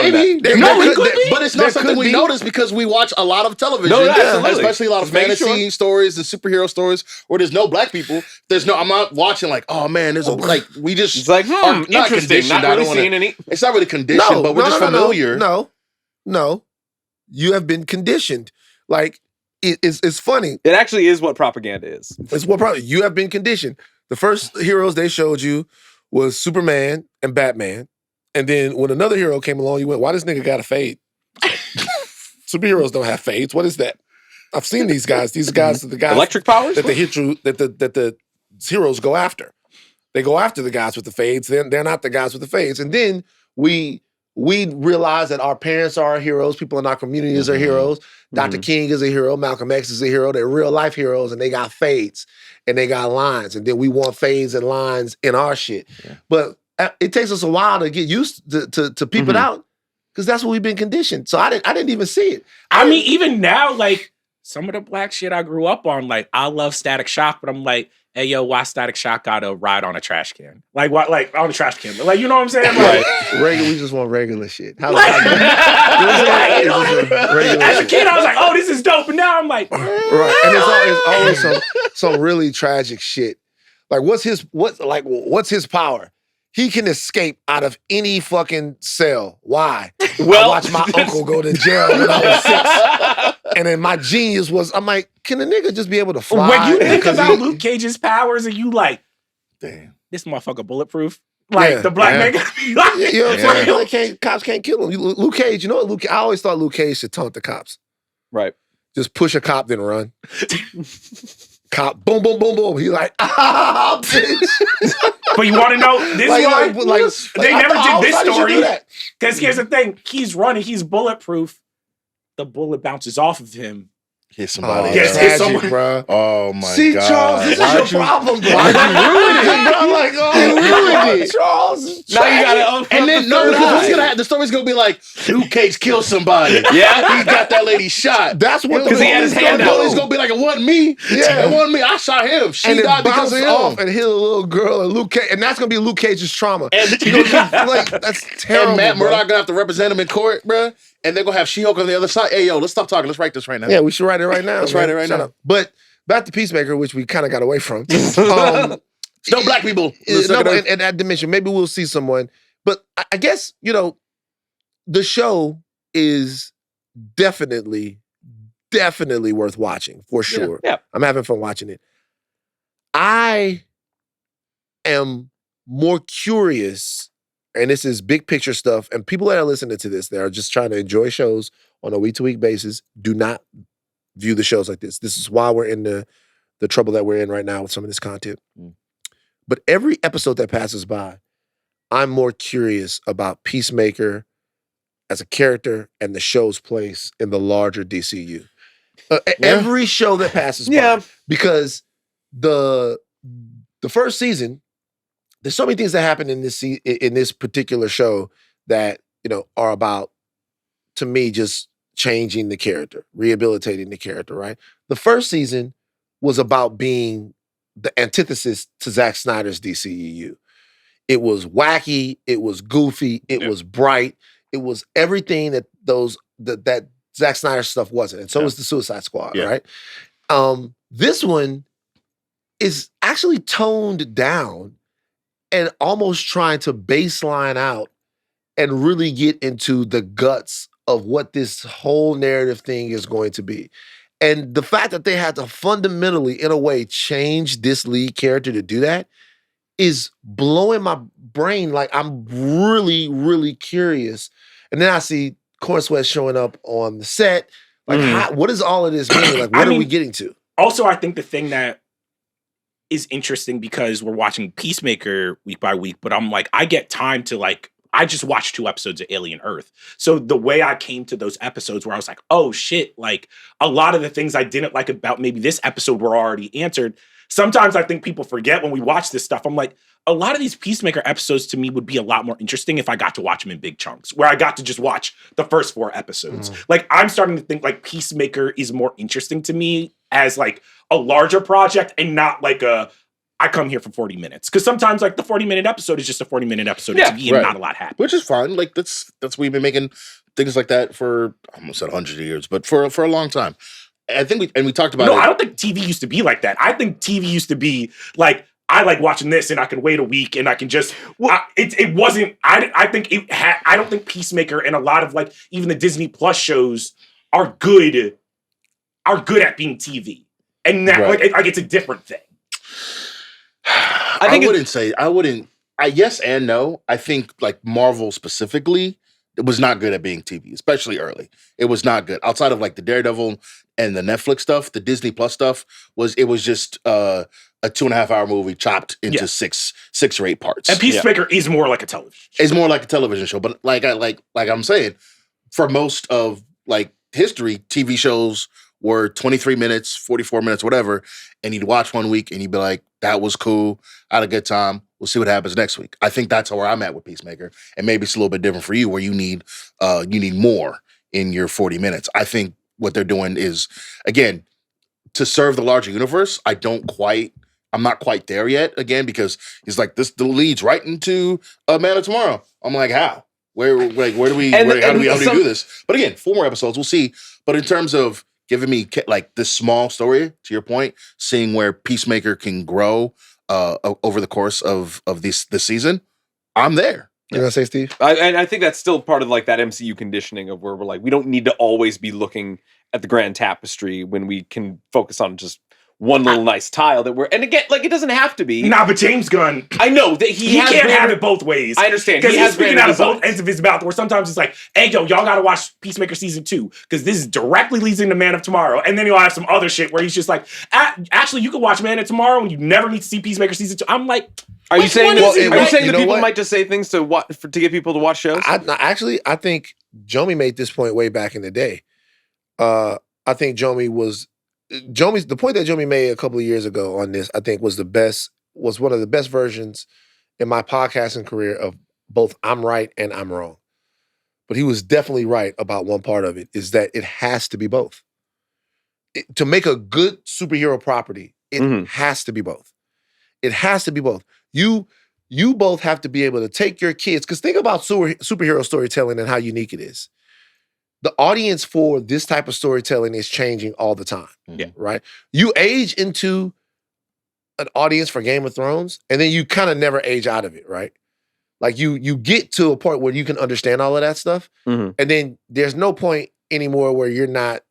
Speaker 3: But it's not something we notice because we watch a lot of television.
Speaker 4: No, absolutely.
Speaker 3: Especially a lot of fantasy stories and superhero stories where there's no black people. I'm not watching like, oh man, there's we just
Speaker 4: it's like
Speaker 3: are not
Speaker 4: interesting. Not really seeing any.
Speaker 3: It's not really conditioned, but we're just familiar.
Speaker 2: No. You have been conditioned. Like, it's funny.
Speaker 4: It actually is what propaganda is.
Speaker 2: It's what you have been conditioned. The first heroes they showed you was Superman and Batman. And then when another hero came along, you went, why this nigga got a fade? Superheroes don't have fades. What is that? I've seen these guys. These guys are the guys
Speaker 4: electric powers
Speaker 2: that the heroes go after. They go after the guys with the fades. They're not the guys with the fades. And then we realize that our parents are our heroes. People in our communities are heroes. Dr. King is a hero. Malcolm X is a hero. They're real life heroes, and they got fades and they got lines. And then we want fades and lines in our shit. Yeah. But it takes us a while to get used to peep it out because that's what we've been conditioned. So I didn't even see it.
Speaker 1: I mean, even now, like some of the black shit I grew up on, like I love Static Shock, but I'm like, hey, yo, why Static Shock gotta ride on a trash can? Like, what? Like, on a trash can. Like, you know what I'm saying? Like,
Speaker 2: we just want regular shit. How's
Speaker 1: that? As a kid, I was like, oh, this is dope. And now I'm like,
Speaker 2: right. And it's always some really tragic shit. Like, what's his power? He can escape out of any fucking cell. Why?
Speaker 4: Well,
Speaker 2: I watched my uncle go to jail when I was 6. And then my genius was, I'm like, can a nigga just be able to fly?
Speaker 1: When you think about Luke Cage's powers and you like, damn, this motherfucker bulletproof. Like, the black man gotta be like,
Speaker 2: you know what I'm saying? Cops can't kill him. Luke Cage, you know what? I always thought Luke Cage should taunt the cops.
Speaker 4: Right.
Speaker 2: Just push a cop, then run. Cop, boom, boom, boom, boom. He's like, bitch.
Speaker 1: But you want to know, this they never did this story. Because here's the thing. He's running. He's bulletproof. The bullet bounces off of him.
Speaker 3: Hit somebody.
Speaker 2: Hit someone, bro.
Speaker 3: Oh my God.
Speaker 2: See, Charles, this is your problem, bro. Why'd you ruin it, bro? Like, you ruined it. Charles.
Speaker 4: Now you gotta
Speaker 3: and then the story's gonna be like, Luke Cage killed somebody.
Speaker 4: Yeah.
Speaker 3: He got that lady shot.
Speaker 2: That's what
Speaker 4: because he had his hand out.
Speaker 3: It's gonna be like, it wasn't me.
Speaker 2: Yeah.
Speaker 3: It wasn't me. I shot him. She
Speaker 2: and
Speaker 3: died because of him.
Speaker 2: Off and hit a little girl and Luke Cage, and that's gonna be Luke Cage's trauma. And that's terrible.
Speaker 3: And Matt Murdock gonna have to represent him in court, bro. And they're gonna have She-Hulk on the other side. Hey, yo, let's stop talking. Let's write this right now.
Speaker 2: Yeah, we should write it right now.
Speaker 3: Let's write it right now.
Speaker 2: But back to Peacemaker, which we kind of got away from.
Speaker 3: No black people.
Speaker 2: In that dimension. Maybe we'll see someone. But I guess, the show is definitely worth watching, for sure.
Speaker 4: Yeah.
Speaker 2: I'm having fun watching it. I am more curious, and this is big picture stuff, and people that are listening to this, they are just trying to enjoy shows on a week-to-week basis, do not view the shows like this. This is why we're in the trouble that we're in right now with some of this content. But every episode that passes by, I'm more curious about Peacemaker as a character and the show's place in the larger DCU. Every show that passes by. Because the first season, there's so many things that happen in this particular show that, are about, to me, just changing the character, rehabilitating the character, right? The first season was about being the antithesis to Zack Snyder's DCEU. It was wacky, it was goofy, it was bright, it was everything that Zack Snyder stuff wasn't. And so was the Suicide Squad, right? This one is actually toned down and almost trying to baseline out and really get into the guts of what this whole narrative thing is going to be. And the fact that they had to fundamentally, in a way, change this lead character to do that is blowing my brain. Like, I'm really, really curious. And then I see Corn Sweat showing up on the set. Like, what does all of this mean? Like, what are we getting to?
Speaker 1: Also, I think the thing that is interesting because we're watching Peacemaker week by week, but I'm like, I get time to like, I just watched 2 episodes of Alien Earth. So the way I came to those episodes where I was like, oh shit, like a lot of the things I didn't like about maybe this episode were already answered. Sometimes I think people forget when we watch this stuff. I'm like, a lot of these Peacemaker episodes to me would be a lot more interesting if I got to watch them in big chunks, where I got to just watch the first 4 episodes. Like, I'm starting to think like Peacemaker is more interesting to me as like a larger project and not like I come here for 40 minutes. Because sometimes like the 40-minute episode is just a 40-minute episode of TV and not a lot happens.
Speaker 3: Which is fine. Like that's we've been making things like that for I almost said 100 years, but for a long time. I think we talked about it.
Speaker 1: No, I don't think TV used to be like that. I think TV used to be like, I like watching this and I can wait a week and I can just, it wasn't, I think it had, I don't think Peacemaker and a lot of like, even the Disney Plus shows are good at being TV. And that, like it's a different thing.
Speaker 3: I wouldn't, yes and no. I think like Marvel specifically, it was not good at being TV, especially early. It was not good. Outside of like the Daredevil and the Netflix stuff, the Disney Plus stuff was just a 2.5-hour movie chopped into 6 or 8 parts.
Speaker 1: And Peacemaker is more like a television show.
Speaker 3: It's more like a television show. But like I'm saying, for most of like history, TV shows were 23 minutes, 44 minutes, whatever, and you'd watch one week and you'd be like, that was cool, I had a good time. We'll see what happens next week. I think that's where I'm at with Peacemaker. And maybe it's a little bit different for you where you need more in your 40 minutes. I think what they're doing is, again, to serve the larger universe, I'm not quite there yet, again, because he's like, this leads right into Man of Tomorrow. I'm like, how? How do we do this? But again, 4 more episodes, we'll see. But in terms of giving me like this small story, to your point, seeing where Peacemaker can grow over the course of this season, I'm there.
Speaker 2: You gonna say, Steve?
Speaker 4: I think that's still part of like that MCU conditioning of where we're like, we don't need to always be looking at the grand tapestry when we can focus on just one little nice tile that we're, and again, like it doesn't have to be.
Speaker 1: Nah, but James Gunn,
Speaker 4: I know that he
Speaker 1: can't have it both ways.
Speaker 4: I understand.
Speaker 1: Because he's speaking out of both ends of his mouth, where sometimes it's like, hey, yo, y'all gotta watch Peacemaker season 2, because this is directly leads into Man of Tomorrow. And then he'll have some other shit where he's just like, actually, you can watch Man of Tomorrow and you never need to see Peacemaker season 2. I'm like,
Speaker 4: are you saying that people
Speaker 2: what?
Speaker 4: might just say things to get people to watch shows?
Speaker 2: I think Jomi made this point way back in the day. I think the point that Jomi made a couple of years ago on this, I think was one of the best versions in my podcasting career of both I'm right and I'm wrong. But he was definitely right about one part of it, is that it has to be both. To make a good superhero property, it has to be both. It has to be both. You both have to be able to take your kids, because think about superhero storytelling and how unique it is. The audience for this type of storytelling is changing all the time.
Speaker 1: Yeah.
Speaker 2: Right? You age into an audience for Game of Thrones, and then you kind of never age out of it, right? Like you get to a point where you can understand all of that stuff, and then there's no point anymore where you're not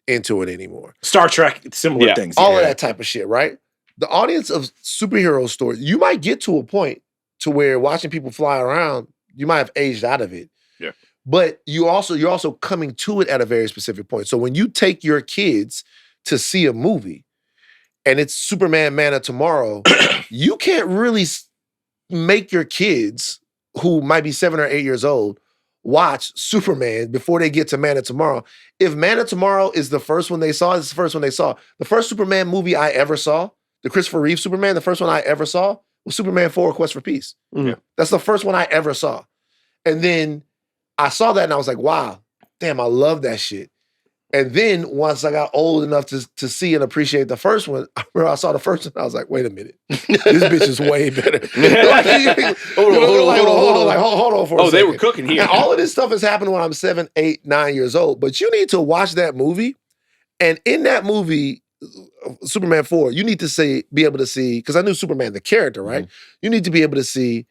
Speaker 2: into it anymore.
Speaker 1: Star Trek, similar things.
Speaker 2: All of that type of shit, right? The audience of superhero stories, you might get to a point to where watching people fly around, you might have aged out of it.
Speaker 1: Yeah.
Speaker 2: But you're also coming to it at a very specific point. So when you take your kids to see a movie and it's Superman Man of Tomorrow, you can't really make your kids, who might be 7 or 8 years old, watch Superman before they get to Man of Tomorrow. If Man of Tomorrow is the first one they saw, it's the first one they saw. The first Superman movie I ever saw, the Christopher Reeve Superman, the first one I ever saw was Superman 4: Quest for Peace.
Speaker 1: Yeah.
Speaker 2: That's the first one I ever saw. And then I saw that and I was like, wow, damn, I love that shit. And then once I got old enough to see and appreciate the first one, I remember I saw the first one, I was like, wait a minute. This bitch is way better. Hold on for a second.
Speaker 4: They were cooking here.
Speaker 2: And all of this stuff has happened when I'm 7, 8, 9 years old. But you need to watch that movie. And in that movie, Superman 4, you need to be able to see, because I knew Superman, the character, right? You need to be able to see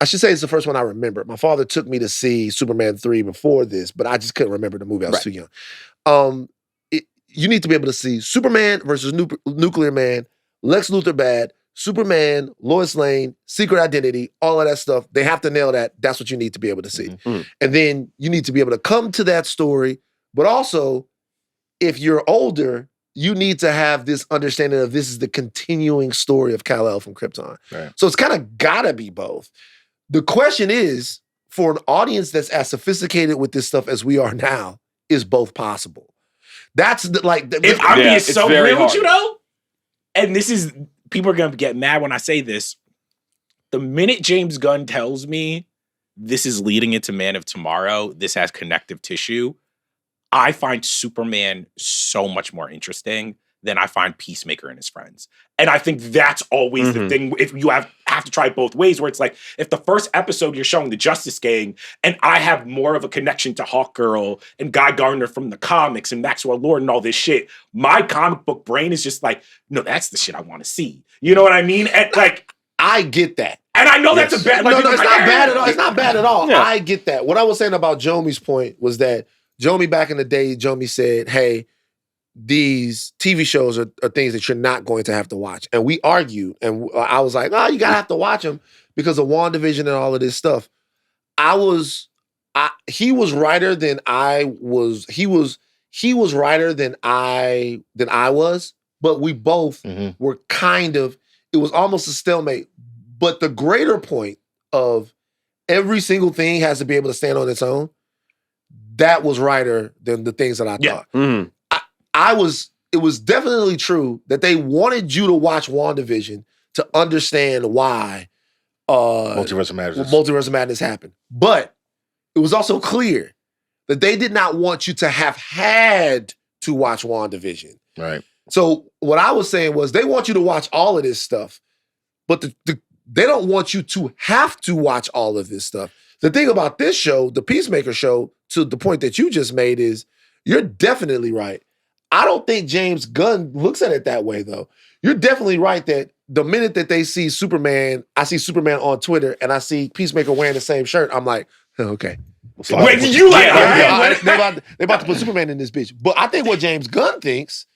Speaker 2: I should say it's the first one I remember. My father took me to see Superman 3 before this, but I just couldn't remember the movie. I was too young. You need to be able to see Superman versus Nuclear Man, Lex Luthor bad, Superman, Lois Lane, Secret Identity, all of that stuff. They have to nail that. That's what you need to be able to see.
Speaker 4: Mhm.
Speaker 2: And then you need to be able to come to that story. But also, if you're older, you need to have this understanding of this is the continuing story of Kal-El from Krypton.
Speaker 3: Right.
Speaker 2: So it's kind of gotta be both. The question is, for an audience that's as sophisticated with this stuff as we are now, is both possible? That's
Speaker 1: If I'm
Speaker 4: Yeah,
Speaker 1: being
Speaker 4: it's
Speaker 1: so
Speaker 4: very
Speaker 1: real with you
Speaker 4: hard.
Speaker 1: though, and this is, people are gonna get mad when I say this. The minute James Gunn tells me this is leading into Man of Tomorrow, this has connective tissue, I find Superman so much more interesting than I find Peacemaker and his friends. And I think that's always the
Speaker 4: Mhm.
Speaker 1: thing. If you have to try it both ways, where it's like, if the first episode you're showing the Justice Gang, and I have more of a connection to Hawkgirl and Guy Gardner from the comics and Maxwell Lord and all this shit, my comic book brain is just like, no, that's the shit I want to see. You know what I mean? And like,
Speaker 2: I get that.
Speaker 1: and I know that's
Speaker 3: Yes.
Speaker 1: a bad.
Speaker 2: No,
Speaker 1: Like,
Speaker 2: it's not bad at all. It's not bad at all.
Speaker 4: Yeah.
Speaker 2: I get that. What I was saying about Jomi's point was that Jomi back in the day, Jomi said, hey, these TV shows are things that you're not going to have to watch. And we argued, and I was like, oh, you gotta have to watch them because of WandaVision and all of this stuff. He was righter than I was. He was righter than I was, but we both
Speaker 3: Mhm.
Speaker 2: were kind of, it was almost a stalemate. But the greater point of every single thing has to be able to stand on its own, that was righter than the things that I
Speaker 1: Yeah.
Speaker 2: thought.
Speaker 4: Mhm.
Speaker 2: It was definitely true that they wanted you to watch WandaVision to understand why
Speaker 3: Multiverse of Madness.
Speaker 2: Multiverse of Madness happened. But it was also clear that they did not want you to have had to watch WandaVision.
Speaker 3: Right.
Speaker 2: So what I was saying was they want you to watch all of this stuff, but they don't want you to have to watch all of this stuff. The thing about this show, the Peacemaker show, to the point that you just made is, you're definitely right. I don't think James Gunn looks at it that way, though. You're definitely right that the minute that they see Superman, I see Superman on Twitter and I see Peacemaker wearing the same shirt, I'm like, okay.
Speaker 1: Wait, you like,
Speaker 2: They're about to put Superman in this bitch. But I think what James Gunn thinks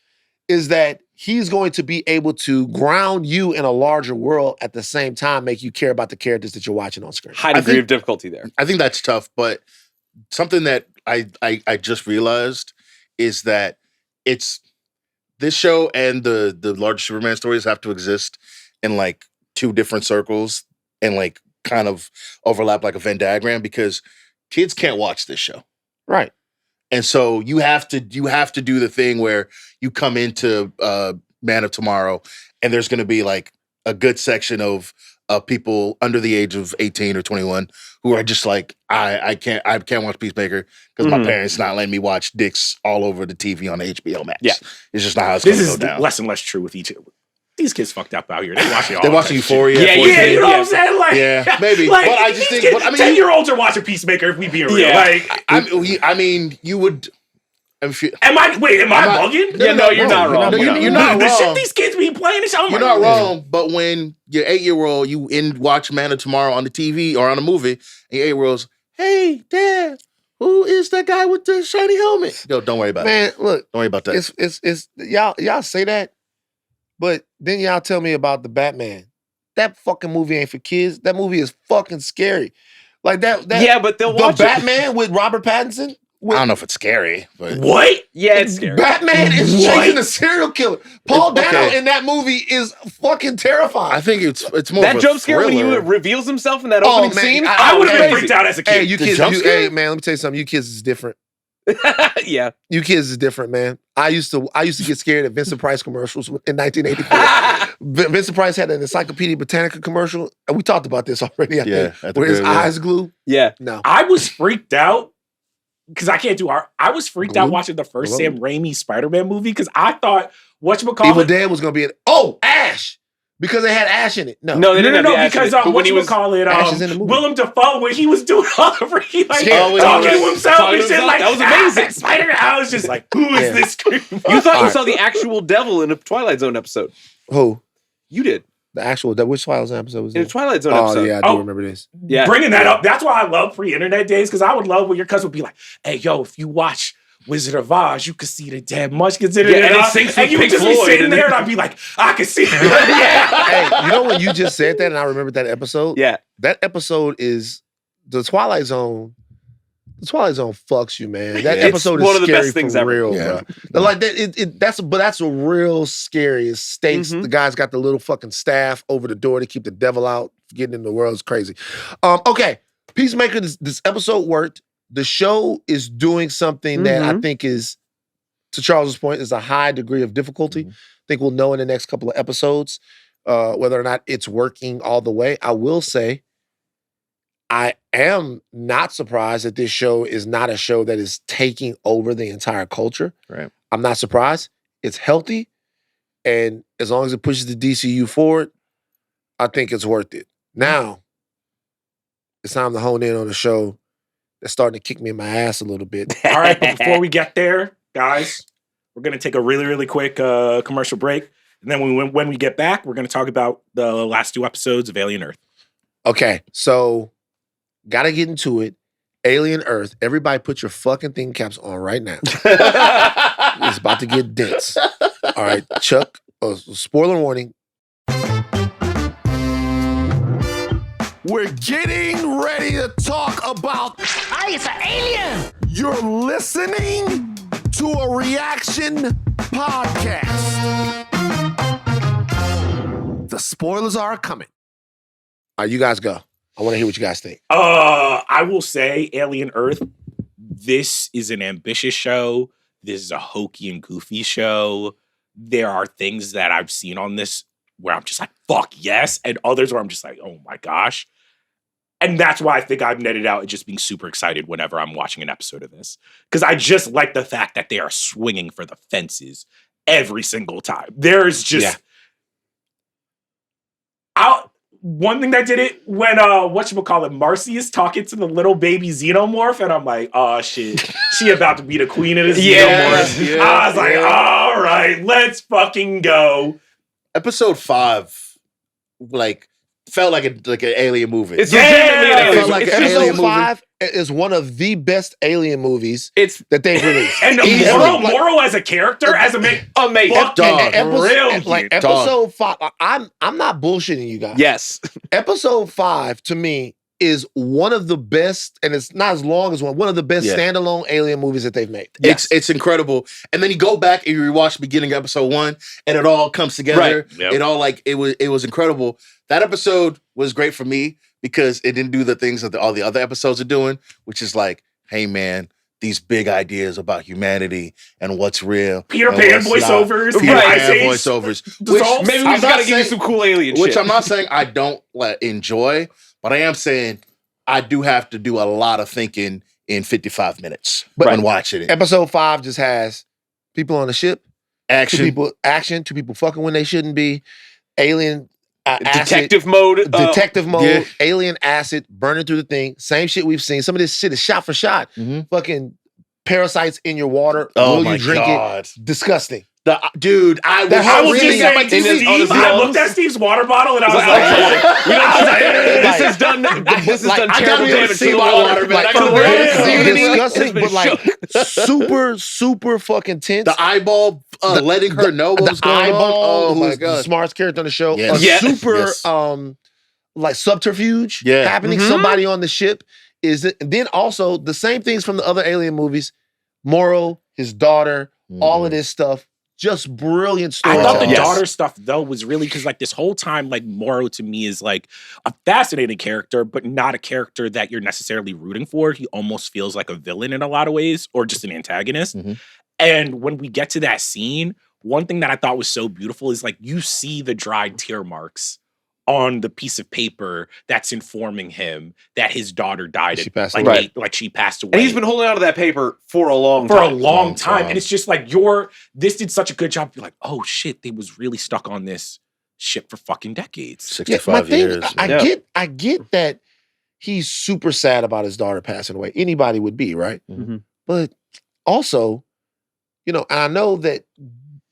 Speaker 2: is that he's going to be able to ground you in a larger world at the same time, make you care about the characters that you're watching on screen.
Speaker 4: High degree of difficulty there.
Speaker 3: I think that's tough, but something that I just realized is that it's this show and the large Superman stories have to exist in like two different circles and like kind of overlap like a Venn diagram, because kids can't watch this show.
Speaker 2: Right.
Speaker 3: And so you have to do the thing where you come into Man of Tomorrow and there's going to be like a good section of people under the age of 18 or 21 who are just like, I can't watch Peacemaker because my parents not letting me watch dicks all over the TV on HBO Max.
Speaker 4: Yeah.
Speaker 3: It's just not how it's going
Speaker 1: this
Speaker 3: to
Speaker 1: is
Speaker 3: go down.
Speaker 1: less and less true with each. These kids fucked up out here. They watching all.
Speaker 3: They're
Speaker 1: that
Speaker 3: watching
Speaker 1: shit.
Speaker 3: Euphoria.
Speaker 4: Yeah,
Speaker 3: 14.
Speaker 1: Yeah, you know what I'm saying? Like,
Speaker 3: Yeah, maybe.
Speaker 1: Like,
Speaker 3: But I just
Speaker 1: these
Speaker 3: think,
Speaker 1: kids,
Speaker 3: but I mean,
Speaker 1: 10-year-olds are watching Peacemaker. If we be real,
Speaker 4: Yeah.
Speaker 1: like,
Speaker 3: I mean, you would. If you,
Speaker 1: am I
Speaker 3: not-
Speaker 1: bugging?
Speaker 4: Yeah, no, you're not wrong.
Speaker 3: No, you're
Speaker 1: The
Speaker 3: not
Speaker 1: shit
Speaker 3: wrong.
Speaker 1: these kids be playing is
Speaker 3: You're not wrong, but when your 8-year-old, you watch Man of Tomorrow on the TV or on a movie, and your 8-year-old's, hey, Dad, who is that guy with the shiny helmet? Yo, don't worry about it.
Speaker 2: Man, look,
Speaker 3: Don't worry about that.
Speaker 2: it's y'all say that, but then y'all tell me about the Batman. That fucking movie ain't for kids. That movie is fucking scary. Like that
Speaker 4: Yeah, but they'll
Speaker 2: the
Speaker 4: watch it.
Speaker 2: Batman with Robert Pattinson.
Speaker 3: I don't know if it's scary, but
Speaker 1: What?
Speaker 4: Yeah, it's scary.
Speaker 2: Batman is
Speaker 1: What?
Speaker 2: chasing a serial killer. Paul
Speaker 3: It's-
Speaker 2: Dano
Speaker 3: okay.
Speaker 2: in that movie is fucking terrifying.
Speaker 3: I think it's more
Speaker 4: That
Speaker 3: of a
Speaker 4: jump scare when he
Speaker 3: thriller.
Speaker 4: reveals himself in that
Speaker 2: Oh,
Speaker 4: opening
Speaker 2: man,
Speaker 4: scene.
Speaker 1: I would have been
Speaker 2: Crazy.
Speaker 1: freaked out as a kid.
Speaker 2: Hey, you
Speaker 3: The
Speaker 2: kids,
Speaker 3: jump scare?
Speaker 2: hey man, let me tell you something. You kids is different.
Speaker 4: Yeah.
Speaker 2: You kids is different, man. I used to get scared at Vincent Price commercials in 1984. Vincent Price had an Encyclopedia Britannica commercial, and we talked about this already. I
Speaker 3: Yeah,
Speaker 2: think,
Speaker 3: at the
Speaker 2: where his
Speaker 3: crib, yeah.
Speaker 2: eyes glue.
Speaker 4: Yeah.
Speaker 2: No,
Speaker 1: I was freaked out because I can't do art. I was freaked out
Speaker 2: Glue?
Speaker 1: watching the first
Speaker 2: Glue?
Speaker 1: Sam Raimi Spider-Man movie because I thought
Speaker 2: Evil
Speaker 1: whatchamacallit.
Speaker 2: Dead was gonna be Ash, because they had Ash in it. No,
Speaker 4: No, they
Speaker 1: No,
Speaker 4: didn't
Speaker 1: no,
Speaker 4: have
Speaker 1: no,
Speaker 4: the
Speaker 1: because
Speaker 4: action, but when he was
Speaker 1: whatchamacallit,
Speaker 2: Ash is in the movie.
Speaker 1: Willem Dafoe, when he was doing all the freaking, like,
Speaker 2: Oh,
Speaker 1: talking
Speaker 4: right.
Speaker 1: to himself
Speaker 4: Talking
Speaker 1: and
Speaker 4: to
Speaker 1: shit,
Speaker 4: himself.
Speaker 1: like,
Speaker 4: That was amazing.
Speaker 1: Spider-Man. I was just like, who is
Speaker 2: Yeah.
Speaker 1: this creep?
Speaker 4: You thought you
Speaker 2: Alright.
Speaker 4: saw the actual devil in a Twilight Zone episode.
Speaker 2: Who?
Speaker 4: You did.
Speaker 2: The actual which Twilight Zone episode was
Speaker 4: In a
Speaker 2: it?
Speaker 4: Twilight Zone
Speaker 2: Oh
Speaker 4: episode.
Speaker 2: yeah, I do
Speaker 1: Oh.
Speaker 2: remember this.
Speaker 4: Yeah.
Speaker 1: Bringing that up, that's why I love pre-internet days, because I would love when your cousin would be like, hey, yo, if you watch Wizard of Oz, you could see the dead munchkins in it.
Speaker 4: Yeah, and it syncs with
Speaker 1: you would
Speaker 4: Pink
Speaker 1: just be
Speaker 4: Floyd,
Speaker 1: sitting
Speaker 4: and
Speaker 1: there,
Speaker 4: then-
Speaker 1: and I'd be like, I can see it.
Speaker 2: Hey, you know when you just said that, and I remembered that episode?
Speaker 4: Yeah.
Speaker 2: That episode is the Twilight Zone. The Twilight Zone fucks you, man. That
Speaker 4: It's
Speaker 2: episode is
Speaker 4: one of the
Speaker 2: scary
Speaker 4: best things
Speaker 2: for
Speaker 4: ever.
Speaker 2: real,
Speaker 3: Yeah.
Speaker 2: bro. Like that, that's a real scary. It states
Speaker 4: Mhm.
Speaker 2: the guy's got the little fucking staff over the door to keep the devil out. Getting in the world is crazy. Okay, Peacemaker. This episode worked. The show is doing something that I think is, to Charles's point, is a high degree of difficulty. I think we'll know in the next couple of episodes whether or not it's working all the way. I will say, I am not surprised that this show is not a show that is taking over the entire culture.
Speaker 3: Right.
Speaker 2: I'm not surprised. It's healthy. And as long as it pushes the DCU forward, I think it's worth it. Now, it's time to hone in on a show that's starting to kick me in my ass a little bit.
Speaker 1: All right, but before we get there, guys, we're going to take a really, really quick commercial break. And then when we get back, we're going to talk about the last 2 episodes of Alien Earth.
Speaker 2: Okay, so gotta get into it. Alien Earth. Everybody put your fucking thinking caps on right now. It's about to get dense. All right, Chuck, spoiler warning. We're getting ready to talk about...
Speaker 5: Hey, it's an alien!
Speaker 2: You're listening to a reaction podcast. The spoilers are coming. All right, you guys go. I want to hear what you guys think.
Speaker 1: I will say Alien Earth, this is an ambitious show. This is a hokey and goofy show. There are things that I've seen on this where I'm just like, fuck yes. And others where I'm just like, oh my gosh. And that's why I think I've netted out at just being super excited whenever I'm watching an episode of this. Because I just like the fact that they are swinging for the fences every single time. There's just... One thing that did it when Marcy is talking to the little baby Xenomorph, and I'm like, oh shit, she about to be the queen of the Xenomorphs. I was like, all right, let's fucking go.
Speaker 3: Episode 5, like, felt like an alien movie.
Speaker 4: It's
Speaker 1: legitimately an
Speaker 2: It
Speaker 1: alien
Speaker 2: felt like
Speaker 3: It's
Speaker 2: episode
Speaker 3: alien movie.
Speaker 2: 5 is one of the best alien movies
Speaker 4: It's
Speaker 2: that they've released.
Speaker 1: And
Speaker 2: Easily.
Speaker 1: Moro as a character, as a man,
Speaker 4: amazing.
Speaker 1: fucking
Speaker 2: Episode,
Speaker 1: brilliant.
Speaker 2: episode 5, I'm not bullshitting you guys.
Speaker 4: Yes.
Speaker 2: Episode 5 to me is one of the best, and it's not as long as one of the best
Speaker 3: Yeah.
Speaker 2: standalone alien movies that they've made.
Speaker 3: It's incredible. And then you go back and you rewatch the beginning of episode 1, and it all comes together.
Speaker 4: Right.
Speaker 1: Yep.
Speaker 3: It all it was incredible. That episode was great for me because it didn't do the things that all the other episodes are doing, which is like, hey man, these big ideas about humanity and what's real.
Speaker 1: Peter
Speaker 3: and
Speaker 1: Pan
Speaker 3: what's not.
Speaker 1: voiceovers,
Speaker 3: Peter
Speaker 1: Ice
Speaker 3: Pan
Speaker 1: Age.
Speaker 3: voiceovers.
Speaker 1: Dissolve.
Speaker 4: Maybe we
Speaker 3: I'm
Speaker 4: just
Speaker 3: not
Speaker 4: gotta give you
Speaker 3: saying-
Speaker 4: some cool alien
Speaker 3: Which
Speaker 4: shit.
Speaker 3: I'm not saying I don't enjoy, but I am saying I do have to do a lot of thinking in 55 minutes when watching it.
Speaker 2: Episode 5 just has people on the ship,
Speaker 3: Action.
Speaker 2: two people fucking when they shouldn't be, alien
Speaker 4: Detective mode.
Speaker 2: detective mode,
Speaker 3: yeah.
Speaker 2: alien acid burning through the thing. Same shit we've seen. Some of this shit is shot for shot.
Speaker 3: Mhm.
Speaker 2: Fucking parasites in your water.
Speaker 3: Oh
Speaker 2: Will
Speaker 3: my
Speaker 2: you drink
Speaker 3: God.
Speaker 2: it? Disgusting.
Speaker 3: Dude, I
Speaker 2: That
Speaker 3: was
Speaker 1: I
Speaker 2: whole
Speaker 1: was
Speaker 2: really
Speaker 1: just saying
Speaker 4: in
Speaker 1: to
Speaker 4: his-
Speaker 1: Steve,
Speaker 4: on his
Speaker 1: I
Speaker 4: lungs.
Speaker 1: looked at Steve's water bottle and I was
Speaker 4: This has done
Speaker 2: I
Speaker 4: terrible
Speaker 2: gotta be able to
Speaker 4: damage
Speaker 2: see
Speaker 4: to the
Speaker 2: my
Speaker 4: water, man.
Speaker 2: like,
Speaker 4: I
Speaker 2: for
Speaker 4: couldn't
Speaker 2: real,
Speaker 4: believe it.
Speaker 2: it's
Speaker 4: It has
Speaker 2: disgusting,
Speaker 4: been
Speaker 2: but like
Speaker 4: shook.
Speaker 2: super fucking tense.
Speaker 3: the eyeball letting her know what was
Speaker 2: the
Speaker 3: going
Speaker 2: eyeball,
Speaker 3: on. Oh my
Speaker 2: who's the
Speaker 3: God.
Speaker 2: smartest character on the show.
Speaker 3: Yes.
Speaker 2: A
Speaker 4: Yeah.
Speaker 2: super
Speaker 3: Yes.
Speaker 2: like subterfuge
Speaker 3: Yeah.
Speaker 2: happening.
Speaker 4: Mhm.
Speaker 2: Somebody on the ship is it, then also the same things from the other alien movies. Moro, his daughter, all of this stuff. Just brilliant
Speaker 1: I
Speaker 2: story.
Speaker 1: thought the
Speaker 4: Yes.
Speaker 1: daughter stuff though was really because like this whole time, like Moro to me is like a fascinating character, but not a character that you're necessarily rooting for. He almost feels like a villain in a lot of ways, or just an antagonist.
Speaker 3: Mhm.
Speaker 1: And when we get to that scene, one thing that I thought was so beautiful is like you see the dried tear marks on the piece of paper that's informing him that his daughter died.
Speaker 2: She
Speaker 1: at,
Speaker 2: passed
Speaker 1: like,
Speaker 2: away.
Speaker 1: like she passed away.
Speaker 4: And he's been holding on to that paper for a long
Speaker 1: for a
Speaker 4: time.
Speaker 1: long time.
Speaker 3: time.
Speaker 1: And it's just like this did such a good job. You're like, oh shit, they was really stuck on this ship for fucking decades.
Speaker 3: 65 years.
Speaker 2: I get that he's super sad about his daughter passing away. Anybody would be, right?
Speaker 4: Mhm.
Speaker 2: But also, and I know that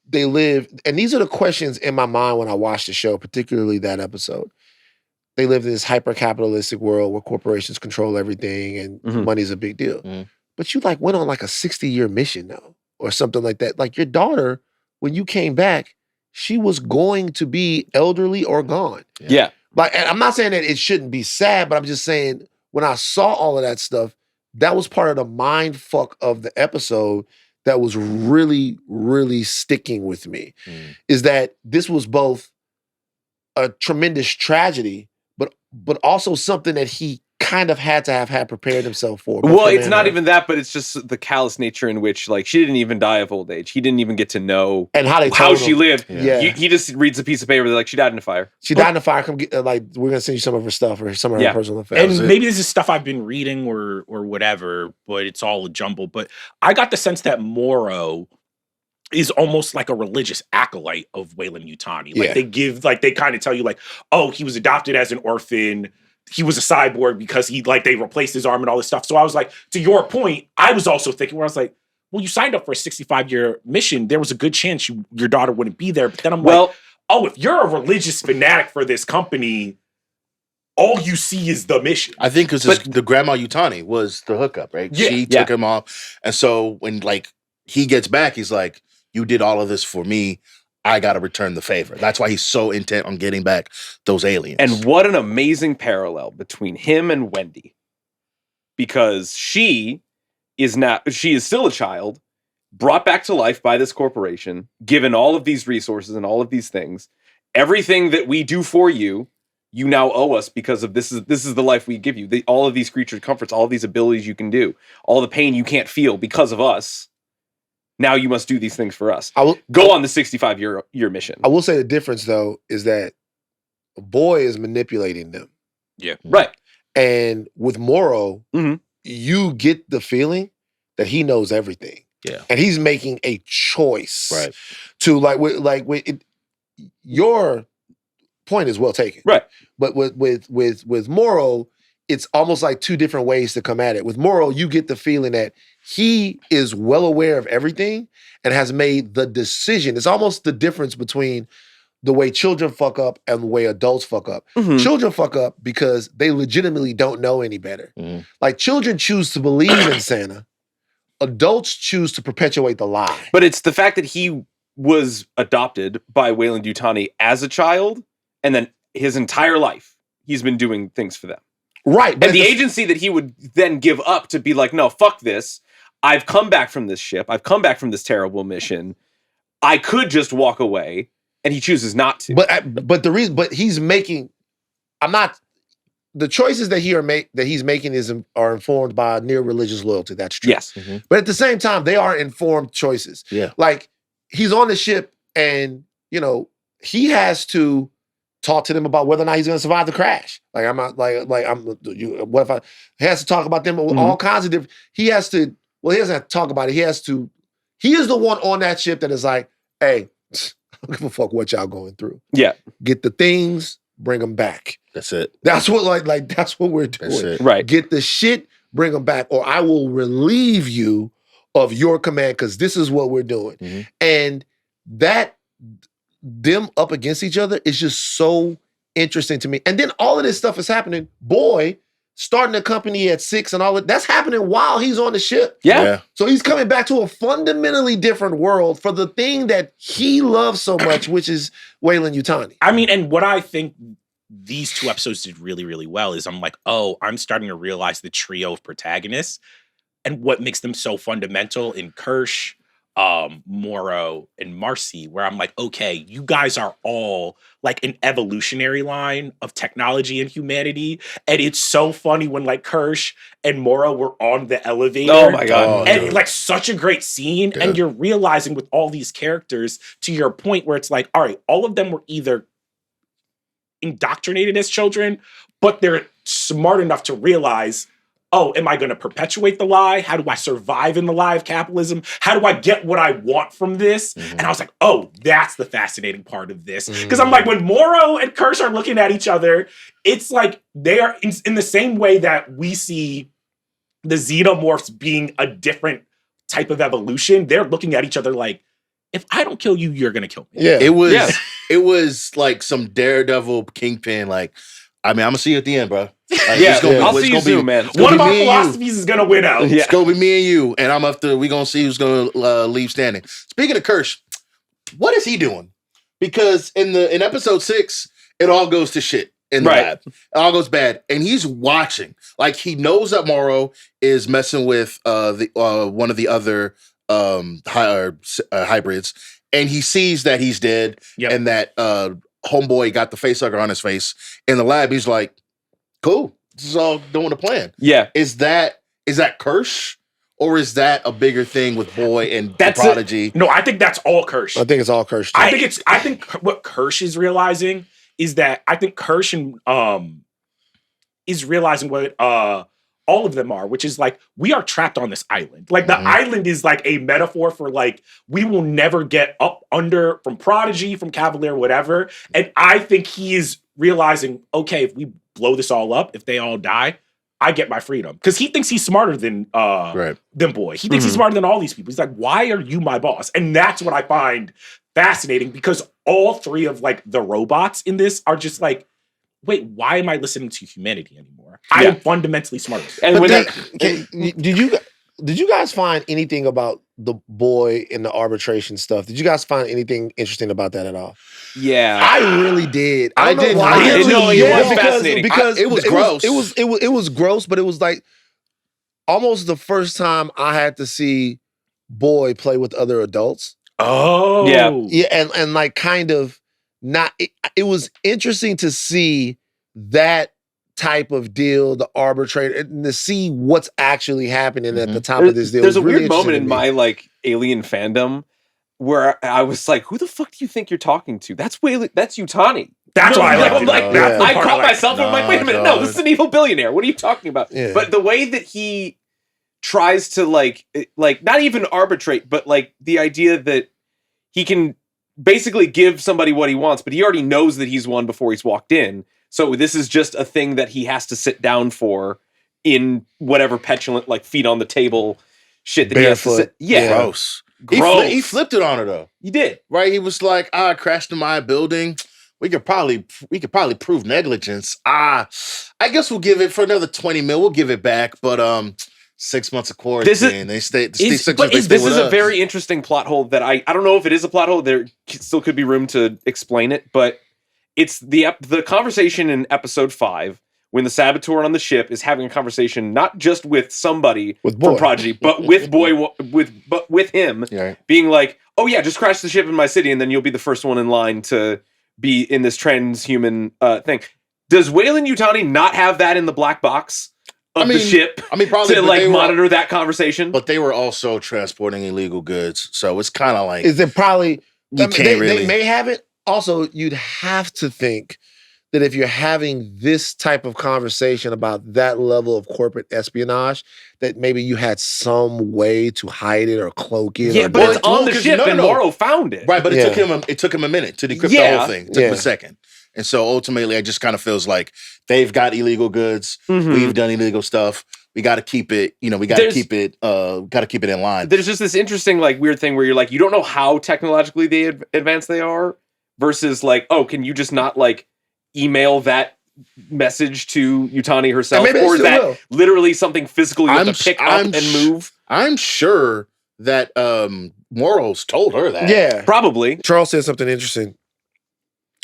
Speaker 2: they live, and these are the questions in my mind when I watch the show, particularly that episode. They live in this hyper-capitalistic world where corporations control everything and
Speaker 4: Mhm.
Speaker 2: money's a big deal.
Speaker 3: Mhm.
Speaker 2: but you like went on like a 60-year mission though, or something like that. Like your daughter, when you came back, she was going to be elderly or gone.
Speaker 4: Yeah.
Speaker 2: Like, and I'm not saying that it shouldn't be sad, but I'm just saying when I saw all of that stuff, that was part of the mind fuck of the episode that was really, really sticking with me. Is that this was both a tremendous tragedy, but also something that he kind of had to have had prepared himself for.
Speaker 4: Well, it's not even that, but it's just the callous nature in which, like, she didn't even die of old age. He didn't even get to know
Speaker 2: and how
Speaker 4: she lived.
Speaker 2: Yeah.
Speaker 4: He just reads a piece of paper. They're like, she died in a fire.
Speaker 2: She died in a fire. Come get, like, we're gonna send you some of her stuff or some of her personal affairs.
Speaker 1: And maybe this is stuff I've been reading or whatever, but it's all a jumble. But I got the sense that Morrow is almost like a religious acolyte of Weyland-Yutani. Like they kind of tell you like, oh, he was adopted as an orphan. He was a cyborg because they replaced his arm and all this stuff. So I was like, to your point, I was also thinking where I was like, well, you signed up for a 65-year mission. There was a good chance your daughter wouldn't be there. But then I'm like, oh, if you're a religious fanatic for this company, all you see is the mission.
Speaker 3: I think because the Grandma Yutani was the hookup, right?
Speaker 1: Yeah,
Speaker 3: she took him off. And so when like he gets back, he's like, you did all of this for me. I got to return the favor. That's why he's so intent on getting back those aliens.
Speaker 4: And what an amazing parallel between him and Wendy. Because she is still a child, brought back to life by this corporation, given all of these resources and all of these things. Everything that we do for you, you now owe us because of this is the life we give you. All of these creature comforts, all of these abilities you can do, all the pain you can't feel because of us. Now you must do these things for us. Go on the 65-year mission.
Speaker 2: I will say the difference, though, is that a boy is manipulating them.
Speaker 1: Yeah.
Speaker 4: Right.
Speaker 2: And with Morrow, you get the feeling that he knows everything.
Speaker 3: Yeah.
Speaker 2: And he's making a choice.
Speaker 3: Right.
Speaker 2: To your point is well taken.
Speaker 4: Right.
Speaker 2: But with Morrow, it's almost like two different ways to come at it. With Morrow, you get the feeling that he is well aware of everything and has made the decision. It's almost the difference between the way children fuck up and the way adults fuck up. Children fuck up because they legitimately don't know any better. Like children choose to believe in Santa. Adults choose to perpetuate the lie.
Speaker 4: But it's the fact that he was adopted by Weyland-Yutani as a child, and then his entire life, he's been doing things for them.
Speaker 2: Right.
Speaker 4: And the agency that he would then give up to be like, no, fuck this. I've come back from this ship. I've come back from this terrible mission. I could just walk away, and he chooses not to.
Speaker 2: But he's making. The choices that he's making are informed by near religious loyalty. That's true.
Speaker 4: Yes.
Speaker 2: But at the same time, they are informed choices.
Speaker 3: Yeah.
Speaker 2: Like he's on the ship, and he has to talk to them about whether or not he's going to survive the crash. Like I'm not what if he has to talk about them all kinds of different. He has to. Well, he doesn't have to talk about it. He is the one on that ship that is like, hey, I don't give a fuck what y'all going through.
Speaker 4: Yeah.
Speaker 2: Get the things, bring them back.
Speaker 3: That's it.
Speaker 2: That's what that's what we're doing.
Speaker 3: That's it.
Speaker 4: Right.
Speaker 2: Get the shit, bring them back, or I will relieve you of your command because this is what we're doing. And that them up against each other is just so interesting to me. And then all of this stuff is happening. Boy, starting a company at 6 and all of that's happening while he's on the ship.
Speaker 4: Yeah.
Speaker 2: So he's coming back to a fundamentally different world for the thing that he loves so much, which is Weyland-Yutani.
Speaker 1: I mean, and what I think these two episodes did really, really well is I'm like, oh, I'm starting to realize the trio of protagonists and what makes them so fundamental in Kirsch, Morrow, and Marcy, where I'm like, okay, you guys are all like an evolutionary line of technology and humanity. And it's so funny when like Kirsch and Morrow were on the elevator.
Speaker 4: Oh my God.
Speaker 1: And like such a great scene.
Speaker 3: Yeah.
Speaker 1: And you're realizing with all these characters, to your point, where it's like, all right, all of them were either indoctrinated as children, but they're smart enough to realize, oh, am I going to perpetuate the lie? How do I survive in the lie of capitalism? How do I get what I want from this? And I was like, oh, that's the fascinating part of this. Because I'm like, when Morrow and Kirsch are looking at each other, it's like they are in the same way that we see the Xenomorphs being a different type of evolution. They're looking at each other like, if I don't kill you, you're going to kill me.
Speaker 2: Yeah.
Speaker 3: It was like some Daredevil Kingpin, like, I mean, I'm gonna see you at the end, bro. Like,
Speaker 4: Yeah,
Speaker 3: it's gonna be-
Speaker 4: I'll
Speaker 3: it's
Speaker 4: see you
Speaker 3: gonna be-
Speaker 4: soon, man.
Speaker 3: it's gonna
Speaker 1: One
Speaker 3: be
Speaker 1: of our
Speaker 3: me and you.
Speaker 1: philosophies is gonna win out.
Speaker 4: Yeah.
Speaker 3: It's gonna be me and you, and we're gonna see who's gonna leave standing. Speaking of Kirsch, what is he doing? Because in episode 6, it all goes to shit in the
Speaker 4: Right.
Speaker 3: lab. It all goes bad, and he's watching. Like he knows that Morrow is messing with one of the other hybrids, and he sees that he's dead,
Speaker 1: Yep.
Speaker 3: and that homeboy got the facehugger on his face in the lab. He's like, "Cool, this is all doing the plan."
Speaker 4: Yeah.
Speaker 3: Is that Kirsch? Or is that a bigger thing with Boy and
Speaker 1: That's
Speaker 3: the Prodigy?
Speaker 1: No, I think that's all Kirsch.
Speaker 2: I think it's all cursed.
Speaker 1: I think what Kirsch is realizing is that I think Kirsch is realizing what all of them are, which is like we are trapped on this island. Like the island is like a metaphor for like we will never get up under from Prodigy, from Cavalier, whatever. And I think he is realizing, okay, if we blow this all up, if they all die, I get my freedom. Because he thinks he's smarter than Boy. He thinks he's smarter than all these people. He's like, why are you my boss? And that's what I find fascinating because all 3 of like the robots in this are just like, wait, why am I listening to humanity anymore? I am fundamentally smarter.
Speaker 4: And
Speaker 2: But
Speaker 4: when
Speaker 2: did you guys find anything about the Boy and the arbitration stuff? Did you guys find anything interesting about that at all?
Speaker 4: yeah.
Speaker 2: I really did.
Speaker 3: I
Speaker 2: don't know
Speaker 3: did.
Speaker 2: why.
Speaker 3: I did.
Speaker 4: No, it was fascinating.
Speaker 2: Because
Speaker 3: it was gross.
Speaker 2: It was gross, but it was like almost the first time I had to see Boy play with other adults.
Speaker 1: Oh.
Speaker 2: Yeah, and like kind of not. It was interesting to see that type of deal, the arbitrator, and to see what's actually happening at the top of this deal.
Speaker 4: There's
Speaker 2: It was
Speaker 4: a
Speaker 2: really
Speaker 4: weird moment in
Speaker 2: interesting to me.
Speaker 4: my like alien fandom where I was like, who the fuck do you think you're talking to? That's Whaley, that's Utani.
Speaker 1: That's why I
Speaker 4: like,
Speaker 1: liked it.
Speaker 4: like,
Speaker 1: That's the
Speaker 4: I
Speaker 1: part
Speaker 4: caught
Speaker 1: liked.
Speaker 4: myself and I'm like,
Speaker 3: Nah,
Speaker 4: wait a minute, no, this is an evil billionaire. What are you talking about?
Speaker 2: Yeah.
Speaker 4: But the way that he tries to like not even arbitrate, but like the idea that he can basically give somebody what he wants, but he already knows that he's won before he's walked in. So this is just a thing that he has to sit down for in whatever petulant, like feet on the table shit that he has to
Speaker 2: Barefoot.
Speaker 4: sit. Yeah.
Speaker 3: Gross.
Speaker 4: Gross.
Speaker 3: He flipped it on her though,
Speaker 4: You did.
Speaker 3: right? He was like, "I crashed in my building. We could probably prove negligence. I guess we'll give it for another 20 mil. We'll give it back, but 6 months of quarantine. They stay.
Speaker 4: This
Speaker 3: with
Speaker 4: is a
Speaker 3: us.
Speaker 4: very interesting plot hole that I don't know if it is a plot hole. There still could be room to explain it, but it's the conversation in episode 5 when the saboteur on the ship is having a conversation not just with somebody
Speaker 2: With
Speaker 4: from
Speaker 2: Boy.
Speaker 4: Prodigy, but with him
Speaker 3: Yeah.
Speaker 4: being like, "Oh yeah, just crash the ship in my city, and then you'll be the first one in line to be in this transhuman thing." Does Wayland Yutani not have that in the black box of the ship?
Speaker 3: Probably
Speaker 4: to
Speaker 3: but
Speaker 4: like
Speaker 3: they were-
Speaker 4: monitor that conversation.
Speaker 3: But they were also transporting illegal goods, so it's kind of like
Speaker 2: Is it probably?
Speaker 3: You can't
Speaker 2: they
Speaker 3: really-
Speaker 2: may have it. Also, you'd have to think that if you're having this type of conversation about that level of corporate espionage, that maybe you had some way to hide it or cloak it.
Speaker 4: Yeah,
Speaker 2: or
Speaker 4: but
Speaker 2: do
Speaker 4: it's
Speaker 2: it.
Speaker 4: on the ship, and
Speaker 3: no.
Speaker 4: Morrow found it.
Speaker 3: right. But
Speaker 2: Yeah.
Speaker 3: it took him a minute to decrypt the
Speaker 4: Yeah.
Speaker 3: whole thing. It took him
Speaker 2: Yeah.
Speaker 3: a second, and so ultimately, it just kind of feels like they've got illegal goods.
Speaker 4: Mhm.
Speaker 3: We've done illegal stuff. We got to keep it. We got to
Speaker 4: There's-
Speaker 3: keep it. Got to keep it in line.
Speaker 4: There's just this interesting, like, weird thing where you're like, you don't know how technologically advanced they are, versus like, oh, can you just not like email that message to Yutani herself,
Speaker 2: And maybe they
Speaker 4: or is
Speaker 2: still
Speaker 4: that
Speaker 2: will.
Speaker 4: literally something physical you have
Speaker 3: I'm
Speaker 4: to pick
Speaker 3: sh-
Speaker 4: up
Speaker 3: I'm
Speaker 4: and
Speaker 3: sh-
Speaker 4: move?
Speaker 3: I'm sure that Morals told her that.
Speaker 2: Yeah.
Speaker 4: Probably.
Speaker 2: Charles said something interesting.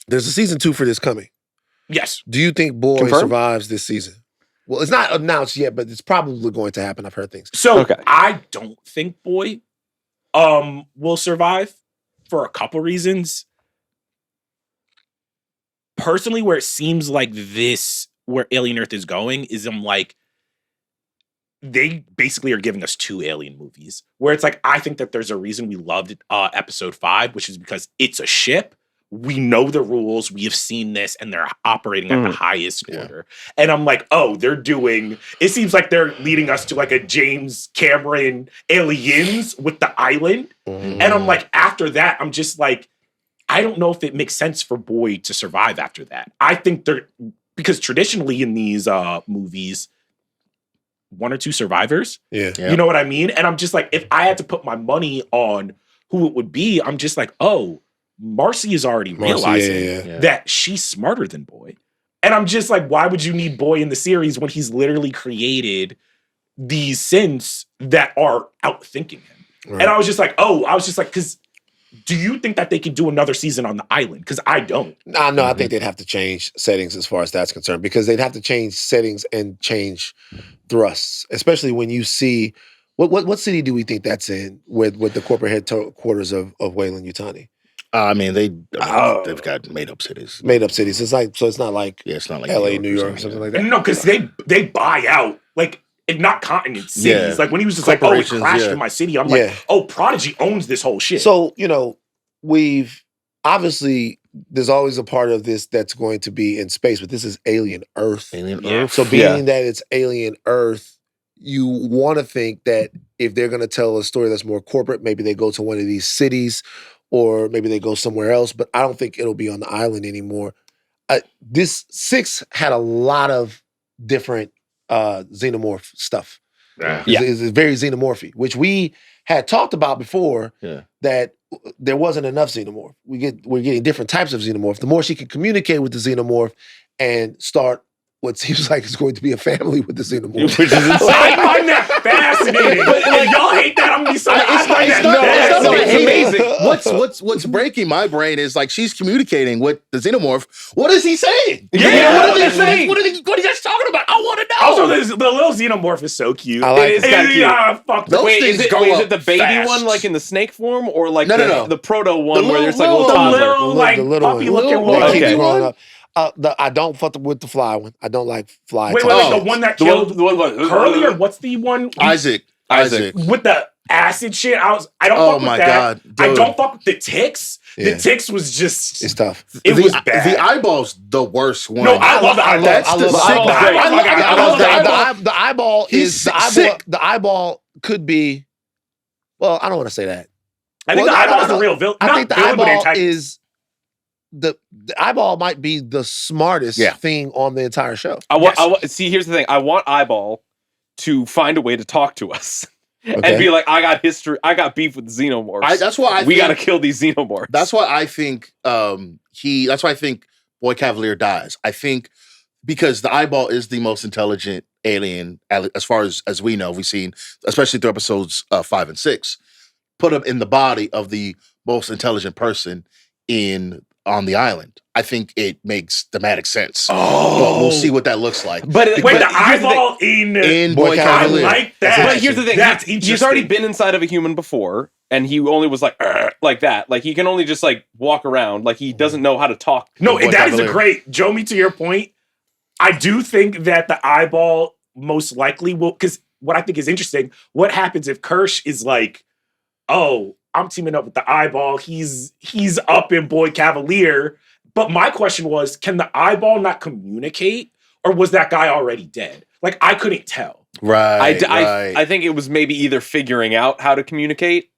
Speaker 2: There's a season 2 for this coming.
Speaker 1: Yes.
Speaker 2: Do you think Boy
Speaker 4: Confirmed?
Speaker 2: survives this season? Well, it's not announced yet, but it's probably going to happen. I've heard things.
Speaker 1: So
Speaker 4: Okay.
Speaker 1: I don't think Boy will survive for a couple reasons. Personally, where it seems like where Alien Earth is going is I'm like, they basically are giving us 2 Alien movies. Where it's like, I think that there's a reason we loved episode 5, which is because it's a ship. We know the rules. We have seen this, and they're operating at the highest order. And I'm like, oh, it seems like they're leading us to like a James Cameron Aliens with the island.
Speaker 2: Mm-hmm.
Speaker 1: And I'm like, after that, I'm just like, I don't know if it makes sense for Boy to survive after that. I think because traditionally in these movies, 1 or 2 survivors.
Speaker 2: Yeah.
Speaker 3: Yeah.
Speaker 1: You know what I mean? And I'm just like, if I had to put my money on who it would be, I'm just like, oh, Marcy is already realizing
Speaker 2: yeah.
Speaker 1: that she's smarter than Boy. And I'm just like, why would you need Boy in the series when he's literally created these synths that are outthinking him?
Speaker 2: Right.
Speaker 1: And I was just like, because do you think that they could do another season on the island? Because I don't.
Speaker 2: No, I think they'd have to change settings as far as that's concerned, because they'd have to change settings and change thrusts, especially when you see what city do we think that's in with the corporate headquarters of Wayland Yutani?
Speaker 3: I mean, they've got made up cities.
Speaker 2: Made up cities. It's not like
Speaker 3: It's not like
Speaker 2: LA, New York, or something like that.
Speaker 1: No, because they buy out like not continent cities.
Speaker 3: Yeah.
Speaker 1: Like when he was just like, oh, it
Speaker 3: Corporations,
Speaker 1: crashed
Speaker 3: yeah.
Speaker 1: in my city. I'm like, oh, Prodigy owns this whole shit.
Speaker 2: So, we've obviously there's always a part of this that's going to be in space, but this is alien Earth.
Speaker 3: Alien
Speaker 1: Yeah.
Speaker 3: Earth.
Speaker 2: So being that it's alien Earth, you want to think that if they're going to tell a story that's more corporate, maybe they go to one of these cities or maybe they go somewhere else, but I don't think it'll be on the island anymore. This 6 had a lot of different xenomorph stuff.
Speaker 1: Yeah.
Speaker 2: It's very xenomorphy, which we had talked about before, that there wasn't enough xenomorph. We're getting different types of xenomorph. The more she can communicate with the xenomorph and start what seems like it's going to be a family with the xenomorph.
Speaker 3: Which is insane.
Speaker 1: I find that fascinating. But like, y'all hate that. I'm gonna be so. I find that
Speaker 3: It's
Speaker 1: fascinating.
Speaker 3: amazing. What's breaking my brain is like she's communicating with the xenomorph. What is he saying?
Speaker 1: Yeah,
Speaker 3: what is he saying? What are you guys talking about? I want to know.
Speaker 1: Also, the little xenomorph is so cute.
Speaker 2: I like
Speaker 4: it.
Speaker 1: It is
Speaker 4: Kinda cute.
Speaker 1: fuck.
Speaker 3: Those
Speaker 4: Wait,
Speaker 3: things
Speaker 4: is
Speaker 3: grow
Speaker 4: it
Speaker 3: up
Speaker 4: the baby
Speaker 3: fast.
Speaker 4: one, like in the snake form, or like
Speaker 3: No.
Speaker 4: the proto one
Speaker 3: The
Speaker 4: where there's like a
Speaker 3: little-
Speaker 4: little
Speaker 1: the
Speaker 4: toddler?
Speaker 1: little like puppy looking one.
Speaker 2: That keeps
Speaker 4: Okay.
Speaker 2: growing up. I don't fuck with the fly one. I don't like fly.
Speaker 1: Wait,
Speaker 2: types.
Speaker 1: the one that
Speaker 4: The
Speaker 1: killed
Speaker 4: one,
Speaker 1: Curly, or what's the one?
Speaker 3: Isaac.
Speaker 1: With the acid shit. I don't
Speaker 3: Oh
Speaker 1: fuck with
Speaker 3: my
Speaker 1: that.
Speaker 3: God,
Speaker 1: I
Speaker 3: dude.
Speaker 1: don't fuck with the ticks.
Speaker 2: Yeah.
Speaker 1: The ticks was just
Speaker 2: It's tough.
Speaker 1: it was bad.
Speaker 3: The eyeball's the worst one.
Speaker 1: No, I love the eyeball.
Speaker 3: That's the sick
Speaker 1: eyeball.
Speaker 3: one. I love the eyeball.
Speaker 2: The eyeball
Speaker 3: He's
Speaker 2: is the eyeball.
Speaker 3: sick.
Speaker 2: The eyeball could be. Well, I don't want to say that.
Speaker 1: I think
Speaker 2: Well,
Speaker 1: the eyeball is the real villain.
Speaker 2: I
Speaker 1: Not
Speaker 2: think the
Speaker 1: villain, but
Speaker 2: eyeball
Speaker 1: antagonist.
Speaker 2: is the eyeball might be the smartest thing on the entire show.
Speaker 4: I want. See, here's the thing. I want Eyeball to find a way to talk to us and be like, I got history. I got beef with xenomorphs.
Speaker 3: That's why
Speaker 4: we got to kill these xenomorphs.
Speaker 3: That's why I think That's why I think Boy Cavalier dies. I think because the eyeball is the most intelligent alien, as far as we know. We've seen, especially through episodes 5 and 6, put up in the body of the most intelligent person on the island. I think it makes thematic sense. But we'll see what that looks like.
Speaker 4: But
Speaker 1: Wait,
Speaker 4: but
Speaker 1: the
Speaker 4: here's the
Speaker 1: eyeball
Speaker 3: in
Speaker 2: Boy
Speaker 3: Boy
Speaker 2: Cavalier.
Speaker 1: I like that.
Speaker 4: But here's the thing.
Speaker 1: That's
Speaker 4: He's already been inside of a human before, and he only was like that. Like he can only just like walk around. Like he doesn't know how to talk.
Speaker 1: No,
Speaker 3: Boy
Speaker 1: that is a
Speaker 3: Cavalier.
Speaker 1: great Jomi. To your point, I do think that the eyeball most likely will. Because what I think is interesting, what happens if Kirsch is like, oh, I'm teaming up with the eyeball. He's up in Boy Cavalier. But my question was, can the eyeball not communicate, or was that guy already dead? Like I couldn't tell.
Speaker 3: Right.
Speaker 4: I think it was maybe either figuring out how to communicate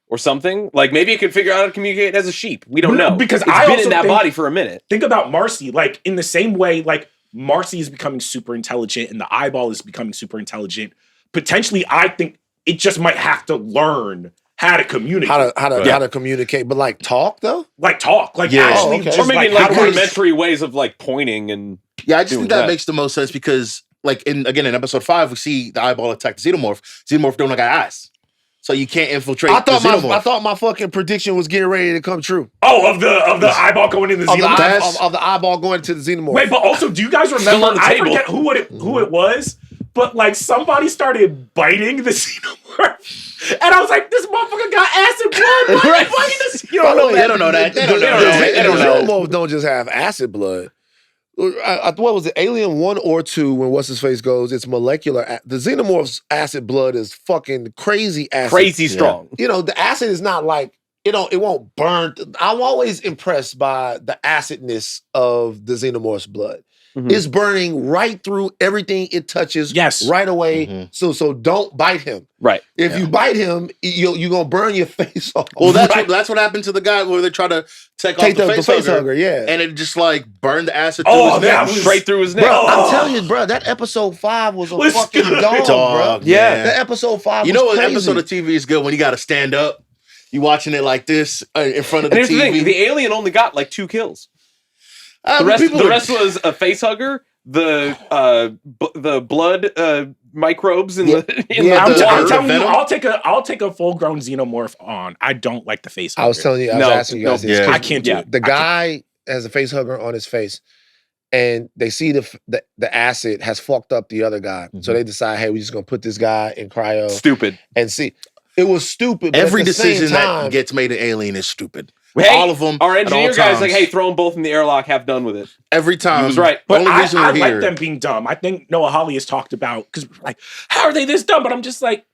Speaker 4: or something. Like maybe it could figure out how to communicate as a sheep. We don't
Speaker 1: No,
Speaker 4: know
Speaker 1: because
Speaker 4: it's
Speaker 1: I
Speaker 4: been
Speaker 1: also
Speaker 4: in that
Speaker 1: think-
Speaker 4: body for a minute.
Speaker 1: Think about Marcy, like in the same way, like Marcy is becoming super intelligent and the eyeball is becoming super intelligent. Potentially, I think it just might have to learn how to communicate.
Speaker 2: How to communicate, but like talk though.
Speaker 1: Like talk. Like
Speaker 3: Yeah.
Speaker 1: actually
Speaker 2: Oh, okay.
Speaker 1: just
Speaker 4: Or maybe
Speaker 1: like,
Speaker 4: like
Speaker 1: how do I-
Speaker 4: rudimentary ways of like pointing and
Speaker 3: Yeah, I just
Speaker 4: doing
Speaker 3: think that
Speaker 4: that.
Speaker 3: makes the most sense because, like, in episode 5, we see the eyeball attack the xenomorph. Xenomorph don't got eyes, so you can't infiltrate.
Speaker 2: I
Speaker 3: the
Speaker 2: thought my fucking prediction was getting ready to come true.
Speaker 1: Oh, of the eyeball going in the
Speaker 2: Of the,
Speaker 1: xenomorph.
Speaker 2: of the eyeball going to the xenomorph.
Speaker 1: Wait, but also, do you guys remember?
Speaker 4: Still on the
Speaker 1: I
Speaker 4: table.
Speaker 1: forget who it was, but like somebody started biting the xenomorph, and I was like, "This motherfucker got acid blood." Why are you biting the xenomorph?
Speaker 3: They don't know that. They don't know
Speaker 2: The
Speaker 3: that. They don't know.
Speaker 2: xenomorphs don't just have acid blood. What was it? Alien 1 or 2, when what's his face goes, it's molecular. The xenomorph's acid blood is fucking crazy acid.
Speaker 4: crazy strong.
Speaker 2: You know, the acid is not like, it won't burn. I'm always impressed by the acidness of the xenomorph's blood.
Speaker 4: Mhm.
Speaker 2: It's burning right through everything it touches.
Speaker 1: Yes.
Speaker 2: Right away.
Speaker 3: Mhm.
Speaker 2: So don't bite him.
Speaker 4: Right.
Speaker 2: If you bite him, you're gonna burn your face off.
Speaker 3: Well,
Speaker 2: Right.
Speaker 3: that's what happened to the guy where they try to take off
Speaker 2: Take
Speaker 3: the
Speaker 2: the face hugger, yeah.
Speaker 3: and it just like burned the acid
Speaker 1: Oh,
Speaker 3: through his
Speaker 1: that
Speaker 3: neck.
Speaker 1: was-
Speaker 4: Straight through his neck.
Speaker 2: Bro,
Speaker 1: Oh.
Speaker 2: I'm telling you, bro, that episode 5 was a
Speaker 1: Was
Speaker 2: fucking
Speaker 1: good.
Speaker 2: dog, bro.
Speaker 4: Yeah.
Speaker 3: man.
Speaker 2: That episode 5
Speaker 3: You
Speaker 2: was
Speaker 3: know what
Speaker 2: crazy.
Speaker 3: episode of TV is good when you got to stand up. You watching it like this in front of
Speaker 4: And
Speaker 3: the
Speaker 4: here's the
Speaker 3: TV.
Speaker 4: thing: the alien only got like 2 kills. The rest was a face hugger, the blood microbes in the
Speaker 1: I'm telling you,
Speaker 3: venom?
Speaker 1: I'll take a full grown xenomorph on. I don't like the face hugger.
Speaker 2: I was telling you, I was asking you guys this.
Speaker 3: Yeah.
Speaker 1: I can't do it.
Speaker 2: The guy has a face hugger on his face, and they see the acid has fucked up the other guy. So they decide, hey, we're just gonna put this guy in cryo.
Speaker 4: Stupid.
Speaker 2: And see. It was stupid. But
Speaker 3: every
Speaker 2: at the
Speaker 3: decision
Speaker 2: same time,
Speaker 3: that gets made in Alien is stupid.
Speaker 4: Hey,
Speaker 3: all of them.
Speaker 4: Our engineer
Speaker 3: at all
Speaker 4: guy's
Speaker 3: times.
Speaker 4: like, hey, throw them both in the airlock, have done with it.
Speaker 3: Every time.
Speaker 4: He was right.
Speaker 1: But
Speaker 3: only reason
Speaker 1: I
Speaker 3: we're
Speaker 1: like
Speaker 3: here.
Speaker 1: them being dumb. I think Noah Hawley has talked about, because like, how are they this dumb? But I'm just like,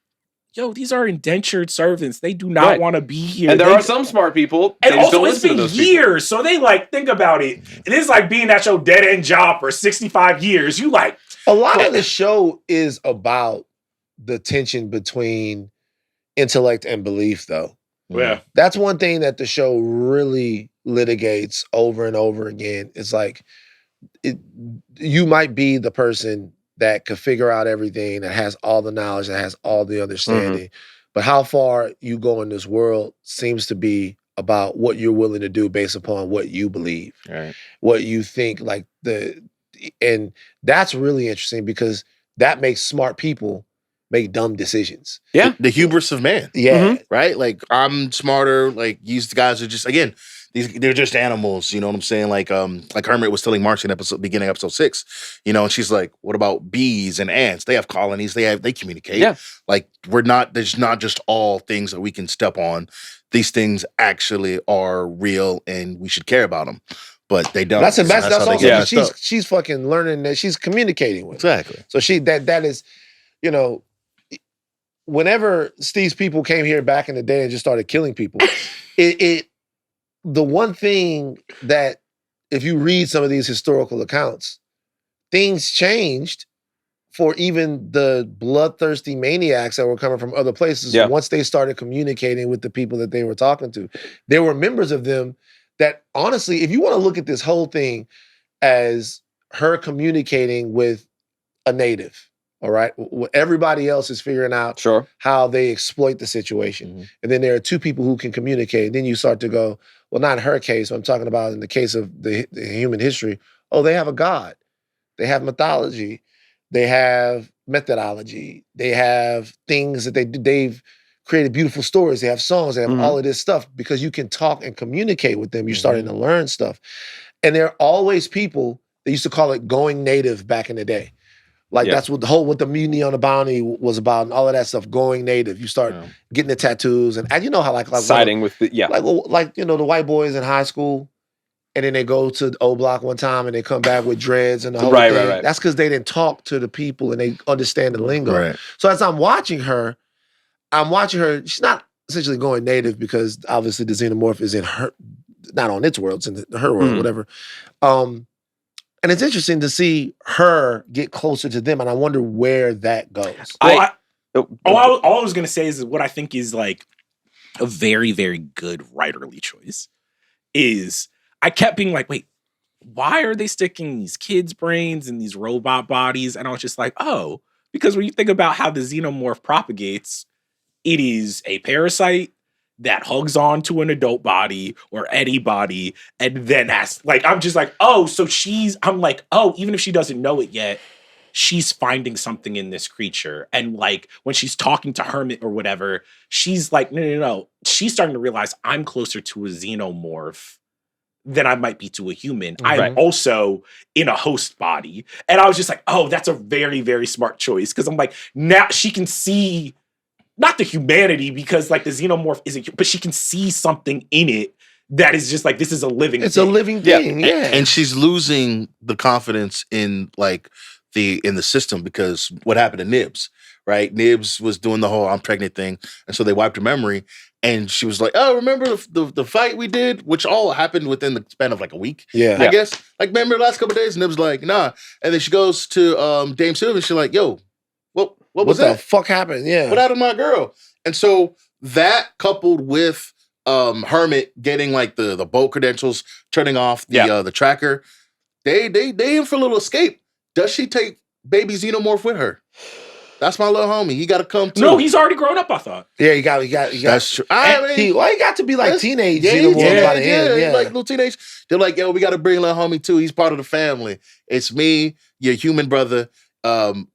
Speaker 1: yo, these are indentured servants. They do not want to be here.
Speaker 4: And there are some smart people.
Speaker 1: And
Speaker 4: they just don't
Speaker 1: also, it's
Speaker 4: listen to
Speaker 1: been
Speaker 4: those people.
Speaker 1: years. So they like, think about it. It is like being at your dead end job for 65 years. You like.
Speaker 2: a lot of the show is about the tension between intellect and belief, though.
Speaker 1: Yeah.
Speaker 2: That's one thing that the show really litigates over and over again. It's like, you might be the person that could figure out everything, that has all the knowledge, that has all the understanding. But how far you go in this world seems to be about what you're willing to do based upon what you believe,
Speaker 3: Right.
Speaker 2: what you think. And that's really interesting because that makes smart people make dumb decisions.
Speaker 4: Yeah.
Speaker 3: The hubris of man.
Speaker 2: Yeah.
Speaker 3: Right? Like, I'm smarter. Like, these guys are just, again, they're just animals. You know what I'm saying? Like Hermit was telling Marcy in beginning episode 6, you know, and she's like, what about bees and ants? They have colonies. They communicate.
Speaker 4: Yeah.
Speaker 3: Like, there's not just all things that we can step on. These things actually are real and we should care about them. But they don't.
Speaker 2: That's
Speaker 3: how they
Speaker 2: also,
Speaker 3: get messed up.
Speaker 2: she's fucking learning that she's communicating with.
Speaker 3: Exactly.
Speaker 2: So that is, you know, whenever Steve's people came here back in the day and just started killing people, the one thing that, if you read some of these historical accounts, things changed for even the bloodthirsty maniacs that were coming from other places.
Speaker 4: Yeah.
Speaker 2: Once they started communicating with the people that they were talking to, there were members of them that, honestly, if you want to look at this whole thing as her communicating with a native, all right? Everybody else is figuring out how they exploit the situation. And then there are two people who can communicate. And then you start to go, well, not in her case, I'm talking about in the case of the human history. Oh, they have a god. They have mythology. They have methodology. They have things that they've created beautiful stories. They have songs. They have all of this stuff because you can talk and communicate with them. You're starting to learn stuff. And there are always people, they used to call it going native back in the day. Like that's what the Mutiny on the Bounty was about, and all of that stuff. Going native, you start getting the tattoos, and you know how like
Speaker 4: siding with the
Speaker 2: like you know the white boys in high school, and then they go to O Block one time and they come back with dreads and the whole thing. Right. That's because they didn't talk to the people and they understand the lingo. Right. So as I'm watching her. She's not essentially going native because obviously the xenomorph is in her, not on its world, it's in her world, whatever. And it's interesting to see her get closer to them, and I wonder where that goes.
Speaker 1: All I was going to say is what I think is like a very, very good writerly choice is I kept being like, wait, why are they sticking these kids' brains in these robot bodies? And I was just like, oh, because when you think about how the xenomorph propagates, it is a parasite that hugs on to an adult body or any body, and then I'm just like, oh, so I'm like, oh, even if she doesn't know it yet, she's finding something in this creature. And like when she's talking to Hermit or whatever, she's like, no. She's starting to realize I'm closer to a xenomorph than I might be to a human. I'm also in a host body. And I was just like, oh, that's a very, very smart choice. Because I'm like, now she can see not the humanity, because like the xenomorph isn't, but she can see something in it that is just like, this is a living thing.
Speaker 2: It's a living thing, yeah.
Speaker 3: And she's losing the confidence in like in the system because what happened to Nibs, right? Nibs was doing the whole I'm pregnant thing. And so they wiped her memory. And she was like, oh, remember the fight we did? Which all happened within the span of like a week, I guess. Like, remember the last couple of days? And Nibs like, nah. And then she goes to Dame Sylvia and she's like, yo, what was that?
Speaker 2: What the fuck happened? Yeah.
Speaker 3: What happened to my girl? And so that coupled with Hermit getting like the boat credentials, turning off the tracker, they in for a little escape. Does she take baby Xenomorph with her? That's my little homie. He got to come too.
Speaker 1: No, he's already grown up, I thought.
Speaker 2: Yeah, he got.
Speaker 3: That's true.
Speaker 2: He got to be like teenage.
Speaker 3: Yeah,
Speaker 2: Xenomorph by the end. Yeah,
Speaker 3: like little teenage. They're like, yo, we got to bring little homie too. He's part of the family. It's me, your human brother,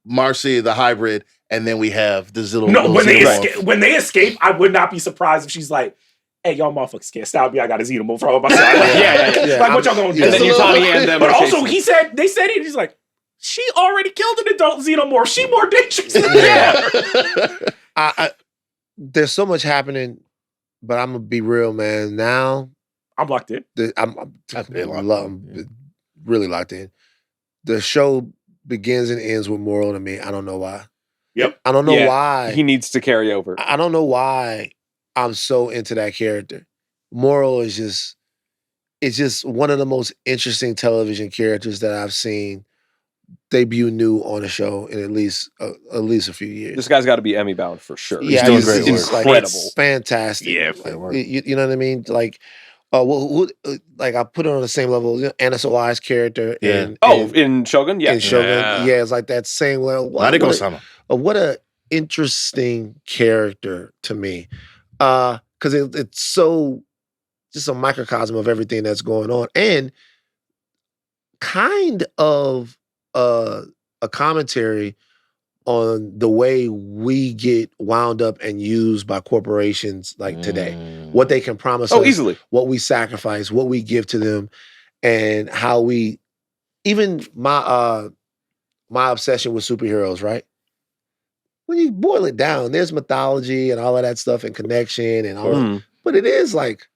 Speaker 3: Marcy, the hybrid, and then we have this little.
Speaker 1: No, when
Speaker 3: Xenomorph.
Speaker 1: they escape, I would not be surprised if she's like, "Hey, y'all motherfuckers can't stop me. I got a Xenomorph from my side." Like,
Speaker 4: Yeah.
Speaker 1: Like, what y'all gonna do?
Speaker 4: And then Utani and them.
Speaker 1: But
Speaker 4: are
Speaker 1: also,
Speaker 4: chasing.
Speaker 1: they said it. He's like, she already killed an adult Xenomorph. She more dangerous than that.
Speaker 2: There's so much happening, but I'm gonna be real, man. Now
Speaker 1: I'm locked in.
Speaker 2: I'm really locked in. The show begins and ends with Moral to me. I don't know why.
Speaker 1: Yep.
Speaker 2: I don't know why.
Speaker 4: He needs to carry over.
Speaker 2: I don't know why I'm so into that character. Moral is just one of the most interesting television characters that I've seen debut new on a show in at least a few years.
Speaker 4: This guy's got to be Emmy bound for sure.
Speaker 2: Yeah,
Speaker 3: doing great
Speaker 2: he's
Speaker 3: work.
Speaker 2: incredible, fantastic.
Speaker 1: Yeah,
Speaker 2: like, you know what I mean? Like, like I put it on the same level. Anna Sawai's character.
Speaker 3: Yeah.
Speaker 4: In Shogun,
Speaker 2: in Shogun, it's like that same level. What a interesting character to me, because it's so just a microcosm of everything that's going on, and kind of a commentary on the way we get wound up and used by corporations like today. What they can promise us,
Speaker 4: easily.
Speaker 2: What we sacrifice, what we give to them, and how we even my obsession with superheroes, right? When you boil it down, there's mythology and all of that stuff and connection and all that. But it is like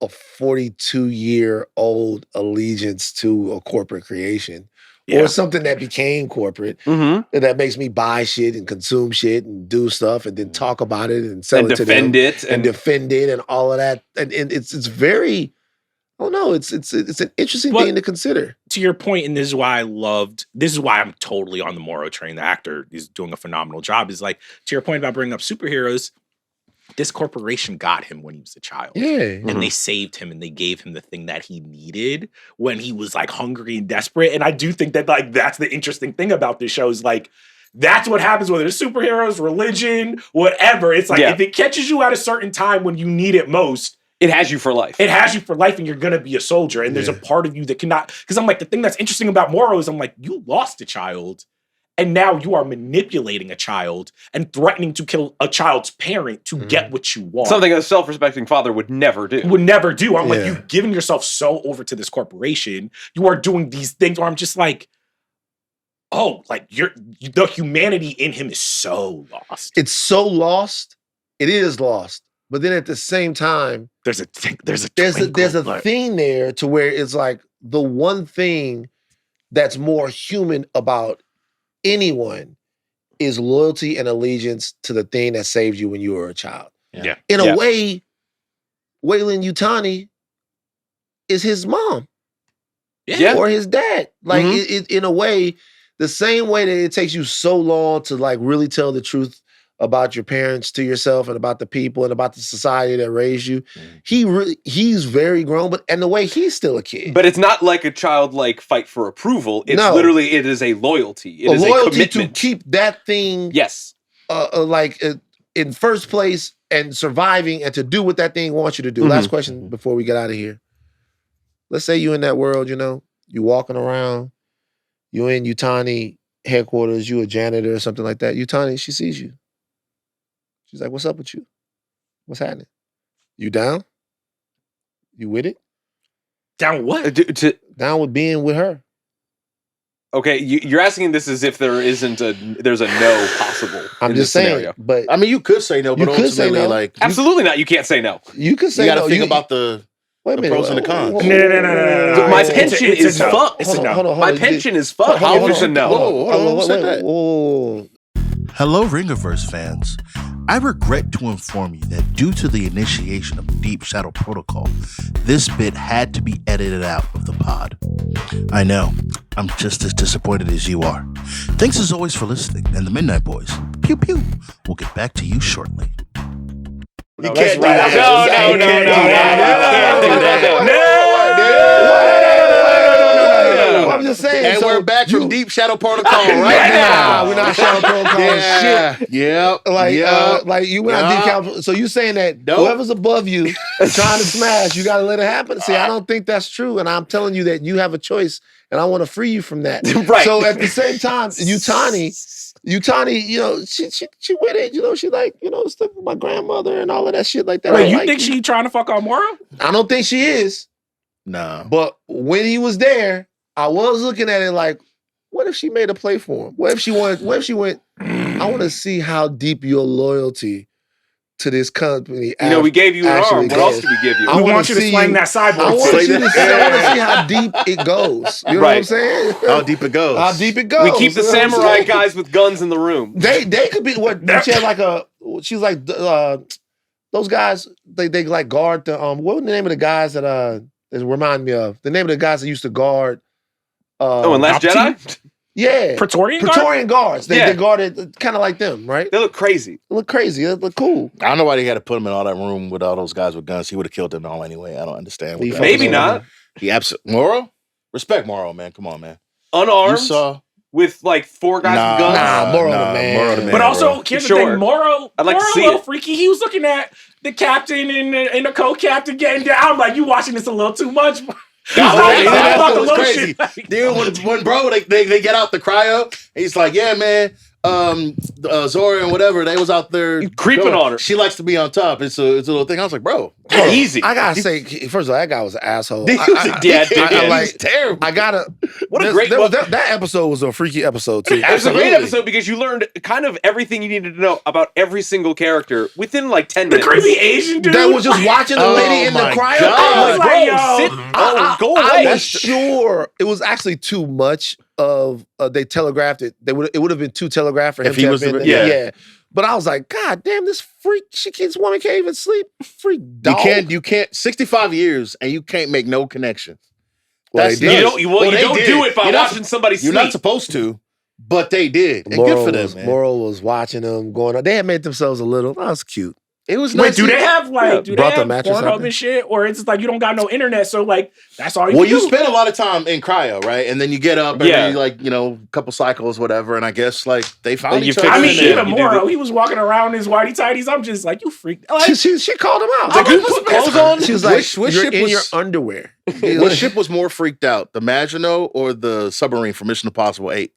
Speaker 2: a 42-year-old allegiance to a corporate creation. Or something that became corporate that makes me buy shit and consume shit and do stuff and then talk about it and sell it to them.
Speaker 4: And
Speaker 2: defend it and all of that. And it's very, I don't know, it's an interesting thing to consider.
Speaker 1: To your point, and this is why I'm totally on the Morrow train. The actor is doing a phenomenal job. Is like, to your point about bringing up superheroes, this corporation got him when he was a child.
Speaker 2: Yeah.
Speaker 1: And they saved him and they gave him the thing that he needed when he was like hungry and desperate. And I do think that like that's the interesting thing about this show is like that's what happens whether it's superheroes, religion, whatever. It's like if it catches you at a certain time when you need it most,
Speaker 4: it has you for life.
Speaker 1: It has you for life and you're gonna be a soldier. And there's a part of you that cannot, because I'm like, the thing that's interesting about Morrow is I'm like, you lost a child. And now you are manipulating a child and threatening to kill a child's parent to get what you want.
Speaker 4: Something a self-respecting father would never do.
Speaker 1: I'm like, you've given yourself so over to this corporation. You are doing these things where I'm just like, oh, like the humanity in him is so lost.
Speaker 2: It's so lost. It is lost. But then at the same time,
Speaker 1: there's a thing
Speaker 2: there to where it's like the one thing that's more human about anyone is loyalty and allegiance to the thing that saved you when you were a child.
Speaker 1: Yeah.
Speaker 2: In a way, Whaley Utani is his mom.
Speaker 1: Yeah.
Speaker 2: Or his dad. Like, in a way, the same way that it takes you so long to like really tell the truth about your parents to yourself and about the people and about the society that raised you. He's very grown, and the way he's still a kid.
Speaker 4: But it's not like a childlike fight for approval. It's literally, it is a loyalty. It is a commitment
Speaker 2: to keep that thing in first place and surviving and to do what that thing wants you to do. Last question before we get out of here. Let's say you in that world, you walking around, you in Utani headquarters, you a janitor or something like that. Utani, she sees you. She's like, what's up with you? What's happening? You down? You with it?
Speaker 1: Down what?
Speaker 2: Down with being with her.
Speaker 4: Okay, you're asking this as if there's a no possible.
Speaker 2: I'm just saying,
Speaker 4: scenario.
Speaker 2: But
Speaker 3: I mean, you could say no, but ultimately, like
Speaker 4: absolutely not. You can't say no.
Speaker 2: You could say
Speaker 3: you got to
Speaker 2: no.
Speaker 3: think about the pros and the cons.
Speaker 1: No.
Speaker 4: My pension is fucked.
Speaker 2: Hold on.
Speaker 4: My pension is fucked.
Speaker 3: How
Speaker 4: is a no?
Speaker 2: Whoa.
Speaker 3: Hello, Ringiverse fans. I regret to inform you that due to the initiation of Deep Shadow Protocol, this bit had to be edited out of the pod. I know, I'm just as disappointed as you are. Thanks as always for listening, and the Midnight Boys, pew pew, we'll get back to you shortly.
Speaker 2: You can't do that.
Speaker 1: No.
Speaker 2: I'm just saying.
Speaker 3: And
Speaker 2: so
Speaker 3: we're back from Deep Shadow Protocol
Speaker 2: right
Speaker 3: now.
Speaker 2: We're not Shadow Protocol
Speaker 3: Yeah.
Speaker 2: shit.
Speaker 3: Yep.
Speaker 2: Like you went on deep. So you saying that whoever's above you trying to smash, you got to let it happen? See, I don't think that's true, and I'm telling you that you have a choice, and I want to free you from that.
Speaker 4: Right.
Speaker 2: So at the same time, Utani, you know, she with it. You know, she like, you know, stuff with my grandmother and all of that shit like that.
Speaker 1: Wait, you think she trying to fuck on Moro?
Speaker 2: I don't think she is.
Speaker 3: No.
Speaker 2: But when he was there, I was looking at it like, what if she made a play for him? What if she went, I want to see how deep your loyalty to this company.
Speaker 4: You know, we gave you an arm. What else
Speaker 2: goes.
Speaker 4: did we give you?
Speaker 1: I want you to slang that cyborg.
Speaker 2: I want you to see how deep it goes. You know what I'm saying?
Speaker 3: How deep it goes.
Speaker 2: How deep it goes.
Speaker 4: We keep the samurai guys with guns in the room.
Speaker 2: They could be what she had like she's like those guys, they like guard the what was the name of the guys that remind me of? The name of the guys that used to guard
Speaker 4: in Last Jedi?
Speaker 2: Yeah.
Speaker 1: Praetorian
Speaker 2: guards. They guarded kind of like them, right?
Speaker 4: They look crazy.
Speaker 2: They look cool.
Speaker 3: I don't know why they had to put him in all that room with all those guys with guns. He would have killed them all anyway. I don't understand.
Speaker 4: Maybe not.
Speaker 3: He absolutely Moro? Respect Moro, man. Come on, man.
Speaker 4: Unarmed with like 4 guys with guns.
Speaker 2: Nah, Moro the man.
Speaker 1: But also, here's the thing, Moro,
Speaker 4: I'd like to see
Speaker 1: a little
Speaker 4: it.
Speaker 1: freaky. He was looking at the captain and the co-captain getting down. I'm like, you watching this a little too much.
Speaker 3: That's what's crazy. Dude, when bro, they get out the cryo, and he's like, yeah, man, Zora and whatever, they was out there
Speaker 4: creeping on her.
Speaker 3: She likes to be on top. It's a little thing. I was like, bro,
Speaker 4: easy.
Speaker 2: I gotta say, first of all, that guy was an asshole.
Speaker 3: He was terrible.
Speaker 2: I gotta.
Speaker 4: What a great
Speaker 2: that episode was a freaky episode too.
Speaker 4: It was a great episode because you learned kind of everything you needed to know about every single character within like 10 minutes.
Speaker 1: The creepy Asian dude
Speaker 2: that was just watching the lady in the cryo.
Speaker 1: I was like, yo,
Speaker 4: go away.
Speaker 2: I was sure it was actually too much of they telegraphed it. It would have been too telegraphed for him to have been. Yeah. But I was like, God damn, this freak! This woman can't even sleep. Freak dog.
Speaker 3: You can't. 65 years and you can't make no connection.
Speaker 2: Well,
Speaker 4: you don't do it by watching somebody sleep.
Speaker 3: You're not supposed to, but they did. And good for them, man.
Speaker 2: Moral was watching them going on. They had made themselves a little. That was cute.
Speaker 3: It was
Speaker 1: Wait,
Speaker 3: nice.
Speaker 1: do they have like
Speaker 2: mattress
Speaker 1: Pornhub and shit, or it's just like you don't got no internet, so like that's all you?
Speaker 3: Well,
Speaker 1: do?
Speaker 3: you spend a lot of time in cryo, right? And then you get up every like a couple cycles, whatever. And I guess like they found each other.
Speaker 1: I mean, even Moro, he was walking around in his whitey tighties. I'm just like, you freaked. Like,
Speaker 2: she called him out.
Speaker 3: Like, you put clothes on.
Speaker 2: She was like, you're in your underwear.
Speaker 3: What ship was more freaked out, the Maginot or the submarine from Mission Impossible 8?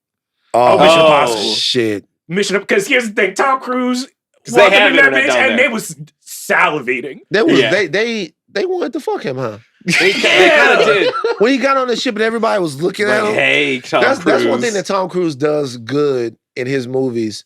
Speaker 2: Oh,
Speaker 1: Mission Impossible.
Speaker 2: Shit.
Speaker 1: Because here's the thing, Tom Cruise.
Speaker 4: They have
Speaker 1: in that
Speaker 4: internet
Speaker 1: bitch,
Speaker 4: down
Speaker 1: and
Speaker 4: there.
Speaker 1: they was salivating.
Speaker 2: They wanted to fuck him, huh?
Speaker 4: They kind of did.
Speaker 2: When he got on the ship and everybody was looking at him.
Speaker 4: Hey, Tom Cruise.
Speaker 2: That's one thing that Tom Cruise does good in his movies.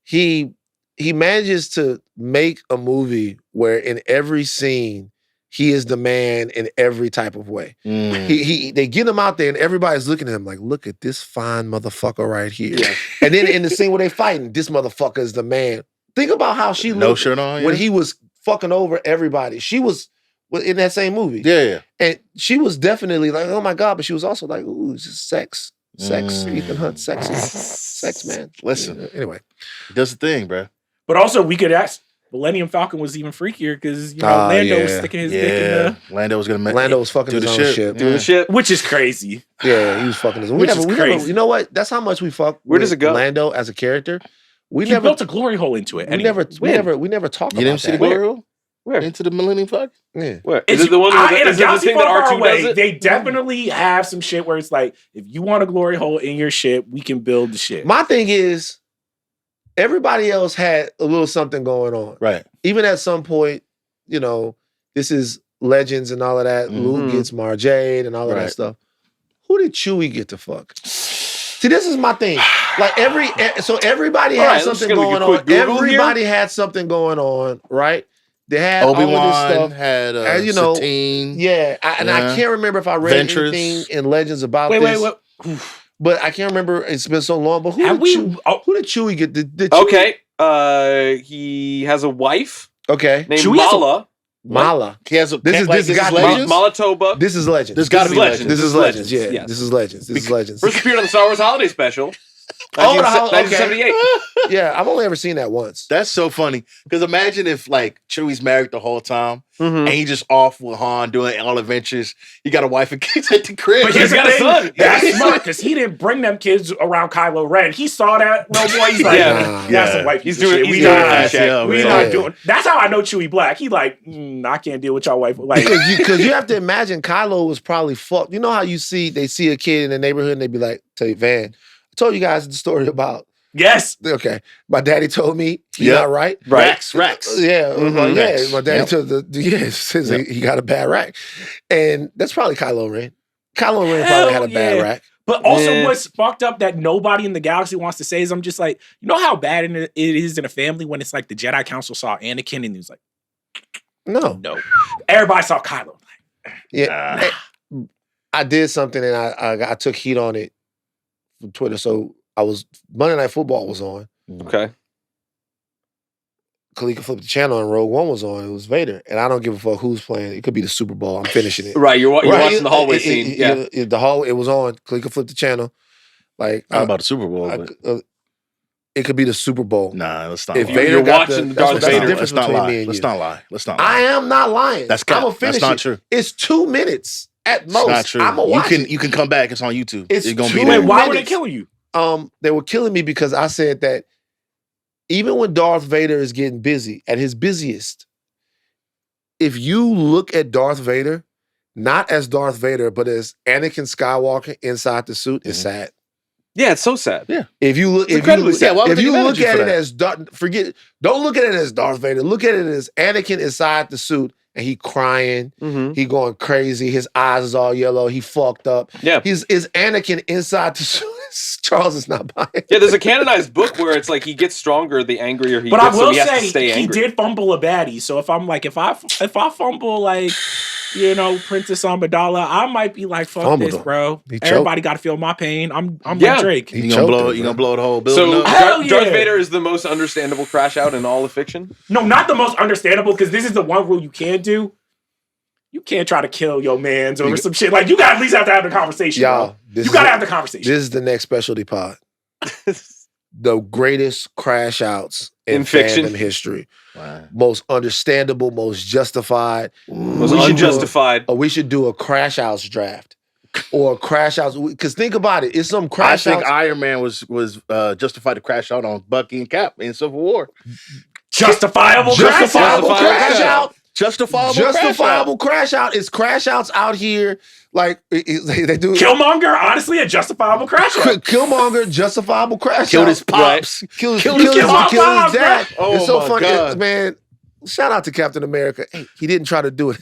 Speaker 2: He manages to make a movie where in every scene he is the man in every type of way. They get him out there and everybody's looking at him like, look at this fine motherfucker right here. Yeah. And then in the scene where they fighting, this motherfucker is the man. Think about how she looked
Speaker 3: shirt on,
Speaker 2: when he was fucking over everybody. She was in that same movie.
Speaker 3: Yeah.
Speaker 2: And she was definitely like, oh my God, but she was also like, ooh, it's just sex. Ethan Hunt, sex, man.
Speaker 3: Listen.
Speaker 2: Anyway.
Speaker 3: He does the thing, bro.
Speaker 1: But also, we could ask, Millennium Falcon was even freakier because, Lando was sticking his dick in the...
Speaker 3: Lando was
Speaker 2: fucking his own ship.
Speaker 4: Do the ship.
Speaker 1: Which is crazy.
Speaker 2: Yeah, he was fucking his own.
Speaker 1: Which is crazy.
Speaker 2: You know what? That's how much we fuck
Speaker 4: Where does it go?
Speaker 2: Lando as a character. We
Speaker 1: He built a glory hole into it.
Speaker 2: We never talk about that.
Speaker 3: You didn't see the glory hole?
Speaker 4: Where?
Speaker 3: Into the Millennium Falcon?
Speaker 2: Yeah.
Speaker 4: Where? Is it the one
Speaker 1: in a galaxy
Speaker 4: thing that
Speaker 1: far
Speaker 4: R2
Speaker 1: away,
Speaker 4: does it?
Speaker 1: they definitely have some shit where it's like, if you want a glory hole in your ship, we can build the shit.
Speaker 2: My thing is, everybody else had a little something going on.
Speaker 3: Right.
Speaker 2: Even at some point, this is Legends and all of that. Luke gets Jade and all of that stuff. Who did Chewie get to fuck? See, this is my thing. Like everybody had something going on. Everybody had something going on, right? They had
Speaker 3: Obi-Wan
Speaker 2: all of this stuff.
Speaker 3: Had Satine.
Speaker 2: Yeah, I can't remember if I read anything in Legends about this.
Speaker 1: Wait.
Speaker 2: But I can't remember. It's been so long. But who did Chewie get? Did Chewie?
Speaker 4: Okay. He has a wife.
Speaker 2: Okay.
Speaker 4: Named
Speaker 1: Chewie
Speaker 2: Mala.
Speaker 3: He has
Speaker 2: This is Legends.
Speaker 4: Malatoba.
Speaker 2: This is Legends.
Speaker 3: This got to be Legends.
Speaker 2: This is Legends. Yeah.
Speaker 4: Yes.
Speaker 2: This is Legends. This is Legends.
Speaker 4: First appeared on the Star Wars Holiday Special. 1978.
Speaker 2: Yeah, I've only ever seen that once.
Speaker 3: That's so funny. Because imagine if like Chewie's married the whole time
Speaker 4: Mhm.
Speaker 3: and he just off with Han doing all adventures. He got a wife and kids at the crib.
Speaker 1: But here's
Speaker 4: got
Speaker 1: the
Speaker 4: a
Speaker 1: thing,
Speaker 4: son.
Speaker 1: that's smart because he didn't bring them kids around Kylo Ren. He saw that little boy. He's like,
Speaker 4: Yeah.
Speaker 1: that's
Speaker 3: Yeah.
Speaker 1: a white
Speaker 4: He's
Speaker 1: piece of
Speaker 4: doing
Speaker 1: shit.
Speaker 4: he's
Speaker 1: We
Speaker 4: doing
Speaker 1: not-
Speaker 4: that shit.
Speaker 3: yeah,
Speaker 1: we
Speaker 3: man.
Speaker 1: not
Speaker 2: Yeah.
Speaker 1: doing. That's how I know Chewie Black. He like, I can't deal with y'all wife. Like,
Speaker 2: Because you have to imagine Kylo was probably fucked. You know how they see a kid in the neighborhood and they be like, "Tell you, Van, I told you guys the story about."
Speaker 1: yes,
Speaker 2: Okay, my daddy told me you're
Speaker 3: Yep.
Speaker 2: not right.
Speaker 4: Right.
Speaker 3: Rex.
Speaker 2: Yeah,
Speaker 4: Mhm.
Speaker 2: yeah.
Speaker 3: Rex.
Speaker 2: My daddy
Speaker 3: Yep.
Speaker 2: told says
Speaker 3: Yep.
Speaker 2: he got a bad rack, and that's probably Kylo Ren. Kylo Ren
Speaker 1: Hell
Speaker 2: probably had a bad
Speaker 1: yeah.
Speaker 2: rack.
Speaker 1: but also
Speaker 4: Yeah.
Speaker 1: what's fucked up that nobody in the galaxy wants to say is I'm just like, you know how bad it is in a family when it's like the Jedi Council saw Anakin and he was like,
Speaker 2: No,
Speaker 1: no, everybody saw Kylo.
Speaker 2: yeah. I did something and I took heat on it from Twitter. So Monday Night Football was on.
Speaker 4: Okay.
Speaker 2: Kalika flipped the channel and Rogue One was on. It was Vader, and I don't give a fuck who's playing. It could be the Super Bowl. I'm finishing it.
Speaker 4: Right. You're
Speaker 2: Right,
Speaker 4: watching the hallway scene. Yeah.
Speaker 2: The hallway. It was on. Kalika flipped the channel. Like
Speaker 3: Not about the Super Bowl,
Speaker 2: I-
Speaker 3: but
Speaker 2: it could be the Super Bowl.
Speaker 3: nah, let's not
Speaker 2: If
Speaker 3: lie.
Speaker 2: Vader
Speaker 4: You're
Speaker 2: got
Speaker 4: watching
Speaker 2: that's
Speaker 4: Darth
Speaker 2: what- that's
Speaker 4: Vader.
Speaker 2: the difference
Speaker 3: Let's not
Speaker 2: between
Speaker 3: lie.
Speaker 2: me and
Speaker 3: Let's
Speaker 2: you.
Speaker 3: not lie. Let's not
Speaker 2: I
Speaker 3: lie.
Speaker 2: am not lying.
Speaker 3: That's
Speaker 2: I'm
Speaker 3: cap.
Speaker 2: gonna finish
Speaker 3: That's not
Speaker 2: it.
Speaker 3: true.
Speaker 2: It's 2 minutes at
Speaker 3: It's
Speaker 2: most.
Speaker 3: not true.
Speaker 2: I'm gonna watch it.
Speaker 3: You can come back. It's on YouTube.
Speaker 2: It's
Speaker 3: gonna
Speaker 2: two
Speaker 3: be
Speaker 1: Wait,
Speaker 3: there.
Speaker 1: why were they
Speaker 2: minutes.
Speaker 1: killing you?
Speaker 2: They were killing me because I said that even when Darth Vader is getting busy, at his busiest, if you look at Darth Vader, not as Darth Vader, but as Anakin Skywalker inside the suit, it's sad.
Speaker 4: Yeah, it's so sad.
Speaker 2: If you look,
Speaker 4: incredibly sad.
Speaker 3: Why would
Speaker 2: if
Speaker 3: they
Speaker 2: you
Speaker 3: get mad
Speaker 2: look
Speaker 3: at you
Speaker 2: at
Speaker 3: for
Speaker 2: it
Speaker 3: that?
Speaker 2: as don't look at it as Darth Vader. Look at it as Anakin inside the suit, and he crying,
Speaker 4: Mm-hmm.
Speaker 2: he going crazy. His eyes is all yellow. He fucked up.
Speaker 4: Yeah.
Speaker 2: Is Anakin inside the suit? Charles is not buying.
Speaker 4: Yeah, there's a canonized book where it's like he gets stronger the angrier he
Speaker 1: But I
Speaker 4: gets, so
Speaker 1: will
Speaker 4: he has to
Speaker 1: say
Speaker 4: stay
Speaker 1: he
Speaker 4: angry.
Speaker 1: did fumble a baddie. So if I'm like, if I fumble like, Princess Amidala, I might be like, fuck
Speaker 2: Fumbled
Speaker 1: this,
Speaker 2: him.
Speaker 1: bro.
Speaker 2: He choked.
Speaker 1: Everybody got to feel my pain. I'm
Speaker 4: Yeah.
Speaker 1: like Drake.
Speaker 2: He
Speaker 3: You gonna blow?
Speaker 2: choked him,
Speaker 3: You
Speaker 2: bro.
Speaker 3: gonna blow the whole building
Speaker 4: So
Speaker 3: up?
Speaker 1: Hell
Speaker 4: Darth
Speaker 1: yeah.
Speaker 4: Vader is the most understandable crash out in all of fiction.
Speaker 1: No, not the most understandable because this is the one rule you can't do. You can't try to kill your mans over some shit. Like you got at least have to have the conversation,
Speaker 2: Y'all,
Speaker 1: bro.
Speaker 2: this
Speaker 1: You
Speaker 2: is
Speaker 1: got to
Speaker 2: a-
Speaker 1: have the conversation.
Speaker 2: This is the next specialty pod. The greatest crash outs in
Speaker 4: In fiction.
Speaker 2: fandom history.
Speaker 3: Wow.
Speaker 2: Most understandable, most justified.
Speaker 4: Was
Speaker 2: We should do a-
Speaker 4: unjustified.
Speaker 2: we should do a crash outs draft. Or a crash outs. Because think about it. It's some
Speaker 3: I
Speaker 2: crash
Speaker 3: think
Speaker 2: outs.
Speaker 3: Iron Man was justified to crash out on Bucky and Cap in Civil War.
Speaker 1: Justifiable crash
Speaker 2: Justifiable
Speaker 1: out.
Speaker 2: crash out.
Speaker 3: Justifiable.
Speaker 2: Crash out. It's crash outs out here. Like they do.
Speaker 1: Killmonger, honestly, a justifiable crash out.
Speaker 2: Killmonger, justifiable crash
Speaker 3: Killed
Speaker 2: out.
Speaker 3: his pops.
Speaker 2: Killed
Speaker 3: Killed
Speaker 2: his
Speaker 3: his
Speaker 2: pops, killed
Speaker 1: pops,
Speaker 2: his dad.
Speaker 3: bro.
Speaker 2: It's so
Speaker 3: Oh my
Speaker 2: funny,
Speaker 3: God.
Speaker 2: man. Shout out to Captain America. Hey, he didn't try to do it.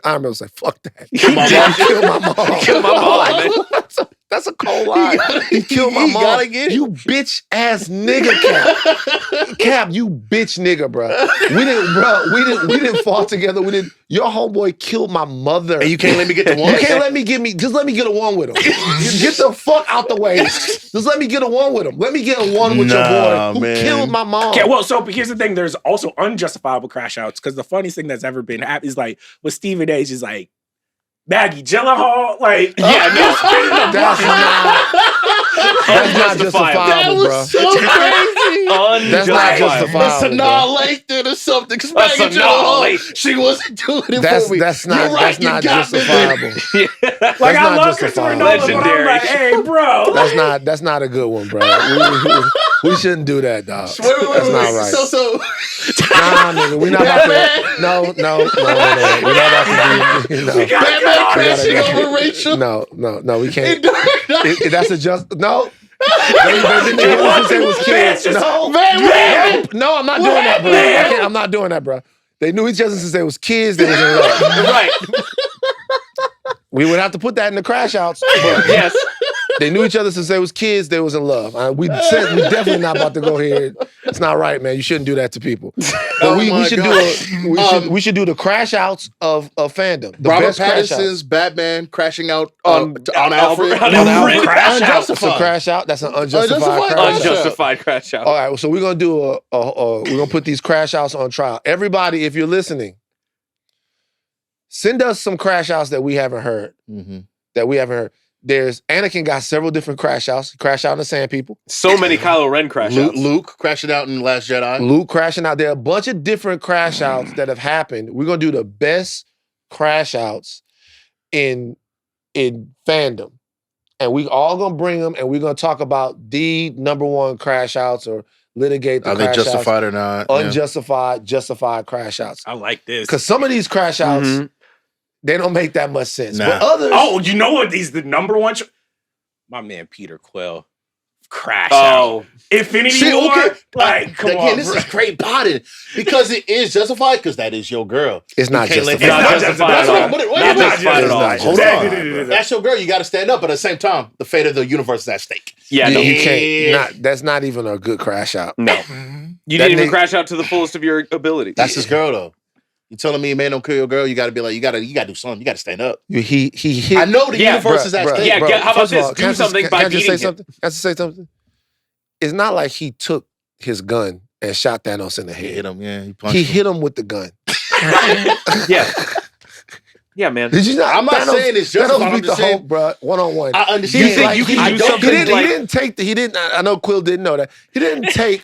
Speaker 2: Iron Man was like, "Fuck that."
Speaker 3: Kill my mom.
Speaker 2: Kill my mom.
Speaker 4: Kill my mom, man.
Speaker 2: That's a cold line. He killed my
Speaker 3: He
Speaker 2: mom.
Speaker 3: gotta get it.
Speaker 2: You bitch ass nigga, Cap. Cap, you bitch nigga, bro. We didn't fall together. Your homeboy killed my mother.
Speaker 3: And you can't let me get the one.
Speaker 2: You can't let me just let me get a one with him. Get the fuck out the way. Just let me get a one with him. Let me get a one with your
Speaker 3: Nah,
Speaker 2: boy who
Speaker 3: man.
Speaker 2: killed my mom.
Speaker 1: Okay, well, so but here's the thing: there's also unjustifiable crash outs because the funniest thing that's ever been happened is like with Stephen A. is like Maggie Gyllenhaal, like
Speaker 4: Yeah, no.
Speaker 2: That's not justifiable, bro.
Speaker 3: so crazy.
Speaker 2: That's not justifiable.
Speaker 3: That's
Speaker 2: bro.
Speaker 3: annihilation or something. 'Cause
Speaker 4: That's
Speaker 3: Maggie Gyllenhaal,
Speaker 4: annihilation.
Speaker 3: she wasn't doing it
Speaker 2: That's
Speaker 3: for me.
Speaker 2: that's not
Speaker 3: You're right,
Speaker 2: that's not
Speaker 3: you got me there.
Speaker 2: justifiable.
Speaker 1: like
Speaker 2: That's
Speaker 1: I
Speaker 2: not
Speaker 1: love Christopher
Speaker 2: justifiable.
Speaker 1: Nolan, but I'm
Speaker 4: Legendary.
Speaker 1: like, hey, bro,
Speaker 2: That's not a good one, bro. We shouldn't do that, dog.
Speaker 3: Wait,
Speaker 2: That's not right.
Speaker 3: So
Speaker 2: Nah, nigga, we're not about to. No. We're not about to do.
Speaker 1: we gotta
Speaker 3: Batman
Speaker 1: go on
Speaker 3: crashing
Speaker 1: that shit.
Speaker 3: over Rachel.
Speaker 2: No, we can't.
Speaker 3: In Dark Knight.
Speaker 2: That's a just no. They didn't hear us say it was kids. No, no, I'm not doing that, bro. I'm not doing that, bro. They knew each other since they was kids. They was in love.
Speaker 4: Right.
Speaker 2: We would have to put that in the crash outs. But
Speaker 4: Yes.
Speaker 2: they knew each other since they was kids. They was in love. We said we definitely not about to go here. It's not right, man. You shouldn't do that to people. But
Speaker 3: Oh
Speaker 2: we
Speaker 3: my
Speaker 2: should
Speaker 3: God.
Speaker 2: we should do the crash outs of fandom. The
Speaker 3: Robert
Speaker 2: best crash outs.
Speaker 3: Pattinson's Batman crashing out
Speaker 4: On
Speaker 3: Alfred.
Speaker 4: Alfred.
Speaker 2: On Alfred.
Speaker 1: Crash out.
Speaker 2: That's a crash out. That's an unjustified
Speaker 3: Unjustified.
Speaker 2: crash out.
Speaker 4: Unjustified crash out.
Speaker 2: All right, so we're gonna do we're gonna put these crash outs on trial. Everybody, if you're listening, send us some crash outs that we haven't heard.
Speaker 3: Mhm.
Speaker 2: That we haven't heard. There's Anakin got several different crash outs. He crashed out in the Sand People.
Speaker 4: So many Kylo Ren crash outs.
Speaker 3: Luke crashing out in The Last Jedi.
Speaker 2: Luke crashing out. There are a bunch of different crash outs that have happened. We're gonna do the best crash outs in fandom. And we all gonna bring them and we're gonna talk about the number one crash outs or litigate the
Speaker 3: Are
Speaker 2: crash
Speaker 3: they justified or not? Yeah.
Speaker 2: unjustified, justified crash outs.
Speaker 1: I like this.
Speaker 2: Because some of these crash outs, they don't make that much sense.
Speaker 3: Nah.
Speaker 2: But others,
Speaker 1: Oh, you know what? He's the number one. My man Peter Quill, crash out. Infinity
Speaker 3: See,
Speaker 1: War.
Speaker 3: okay.
Speaker 1: Like, come
Speaker 3: Again,
Speaker 1: on,
Speaker 3: this
Speaker 1: bro.
Speaker 3: is great potting because it is justified because that is your girl.
Speaker 2: it's not
Speaker 3: You can't let
Speaker 2: justified.
Speaker 3: that-
Speaker 1: It's not justified
Speaker 3: That's
Speaker 1: at
Speaker 3: what-
Speaker 1: all.
Speaker 3: wait,
Speaker 1: Not
Speaker 3: wait,
Speaker 1: justified at all.
Speaker 2: It's not
Speaker 3: Hold
Speaker 2: justified.
Speaker 3: on. That's your girl. You got to stand up, but at the same time, the fate of the universe is at stake.
Speaker 4: Yeah, no.
Speaker 2: You can't. That's not even a good crash out.
Speaker 4: No. You
Speaker 2: That
Speaker 4: didn't even
Speaker 2: nigga-
Speaker 4: crash out to the fullest of your ability.
Speaker 3: That's his girl, though. You telling me, man, don't kill your girl? You got to be like, you got to do something. You got to stand up.
Speaker 2: He hit.
Speaker 3: I know the
Speaker 4: Yeah,
Speaker 3: universe is at
Speaker 2: Bruh,
Speaker 3: stake.
Speaker 4: Yeah,
Speaker 2: bro,
Speaker 4: how about
Speaker 2: first of
Speaker 4: this?
Speaker 2: all,
Speaker 4: Do
Speaker 2: can I just-
Speaker 4: something
Speaker 2: can
Speaker 4: by
Speaker 2: I just
Speaker 4: beating
Speaker 2: say
Speaker 4: him.
Speaker 2: something? Can I just say something? It's not like he took his gun and shot Thanos in the
Speaker 3: He
Speaker 2: head.
Speaker 3: hit him. Yeah, he punched
Speaker 2: He
Speaker 3: him.
Speaker 2: hit him with the gun.
Speaker 4: Yeah. Yeah, man.
Speaker 2: Did you not?
Speaker 3: I'm not saying it's justified,
Speaker 2: Thanos
Speaker 3: I'm
Speaker 2: beat the
Speaker 3: just saying-
Speaker 2: Hulk, bro, 1-on-1.
Speaker 3: I understand.
Speaker 4: You think you can
Speaker 3: I
Speaker 4: do
Speaker 3: don't-
Speaker 4: something
Speaker 2: He didn't.
Speaker 4: like-
Speaker 2: He didn't take the. He didn't. I know Quill didn't know that. He didn't take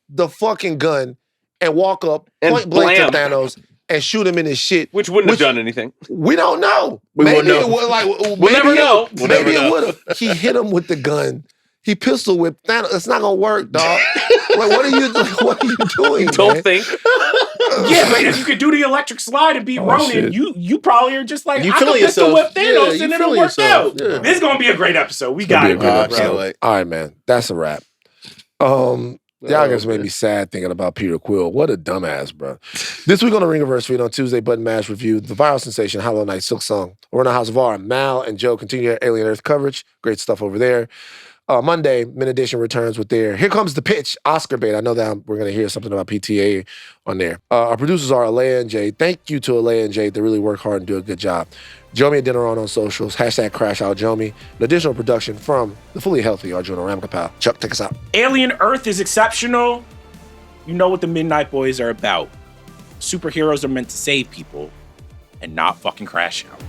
Speaker 2: the fucking gun and walk up
Speaker 4: And
Speaker 2: point blank to
Speaker 4: blam.
Speaker 2: Thanos and shoot him in his shit.
Speaker 4: Which wouldn't
Speaker 2: Which-
Speaker 4: have done anything.
Speaker 2: We don't know.
Speaker 3: We
Speaker 2: maybe
Speaker 3: won't know.
Speaker 2: it would like.
Speaker 4: We'll never know.
Speaker 3: We'll
Speaker 2: maybe
Speaker 3: never
Speaker 2: it
Speaker 3: know.
Speaker 2: would have. He hit him with the gun. He pistol whipped Thanos. It's not gonna work, dog. Like, what are you? What are you doing?
Speaker 4: Don't
Speaker 2: man?
Speaker 4: think.
Speaker 1: Yeah, but if you could do the electric slide and beat Ronan,
Speaker 2: shit.
Speaker 1: you probably are just like,
Speaker 3: You
Speaker 1: I
Speaker 3: feeling
Speaker 1: could pistol
Speaker 3: yourself.
Speaker 1: whip Thanos
Speaker 3: Yeah, you
Speaker 1: and it'll
Speaker 3: feeling
Speaker 1: work
Speaker 3: yourself.
Speaker 1: out.
Speaker 3: Yeah.
Speaker 1: This is gonna be a great episode. We
Speaker 2: Gonna
Speaker 1: got
Speaker 2: be
Speaker 1: it,
Speaker 2: a great
Speaker 1: bro.
Speaker 2: episode.
Speaker 3: can't wait.
Speaker 2: All right, man. That's a wrap. Y'all just made me sad thinking about Peter Quill. What a dumbass, bro. This week on the Ringiversary on Tuesday, Button Mash Review, the viral sensation Hollow Knight Silk Song. We're in the House of R. Mal and Joe continue their Alien Earth coverage. Great stuff over there. Monday, Min Edition returns with their Here Comes the Pitch, Oscar bait. I know that we're going to hear something about PTA on there. Our producers are Aleya and Jade. Thank you to Aleya and Jade. They really work hard and do a good job. Jomi Adeniran on socials. #CrashOutJomi. An additional production from the fully healthy Arjuna Ramgopowell. Chuck, take us out.
Speaker 1: Alien Earth is exceptional. You know what the Midnight Boys are about. Superheroes are meant to save people and not fucking crash out.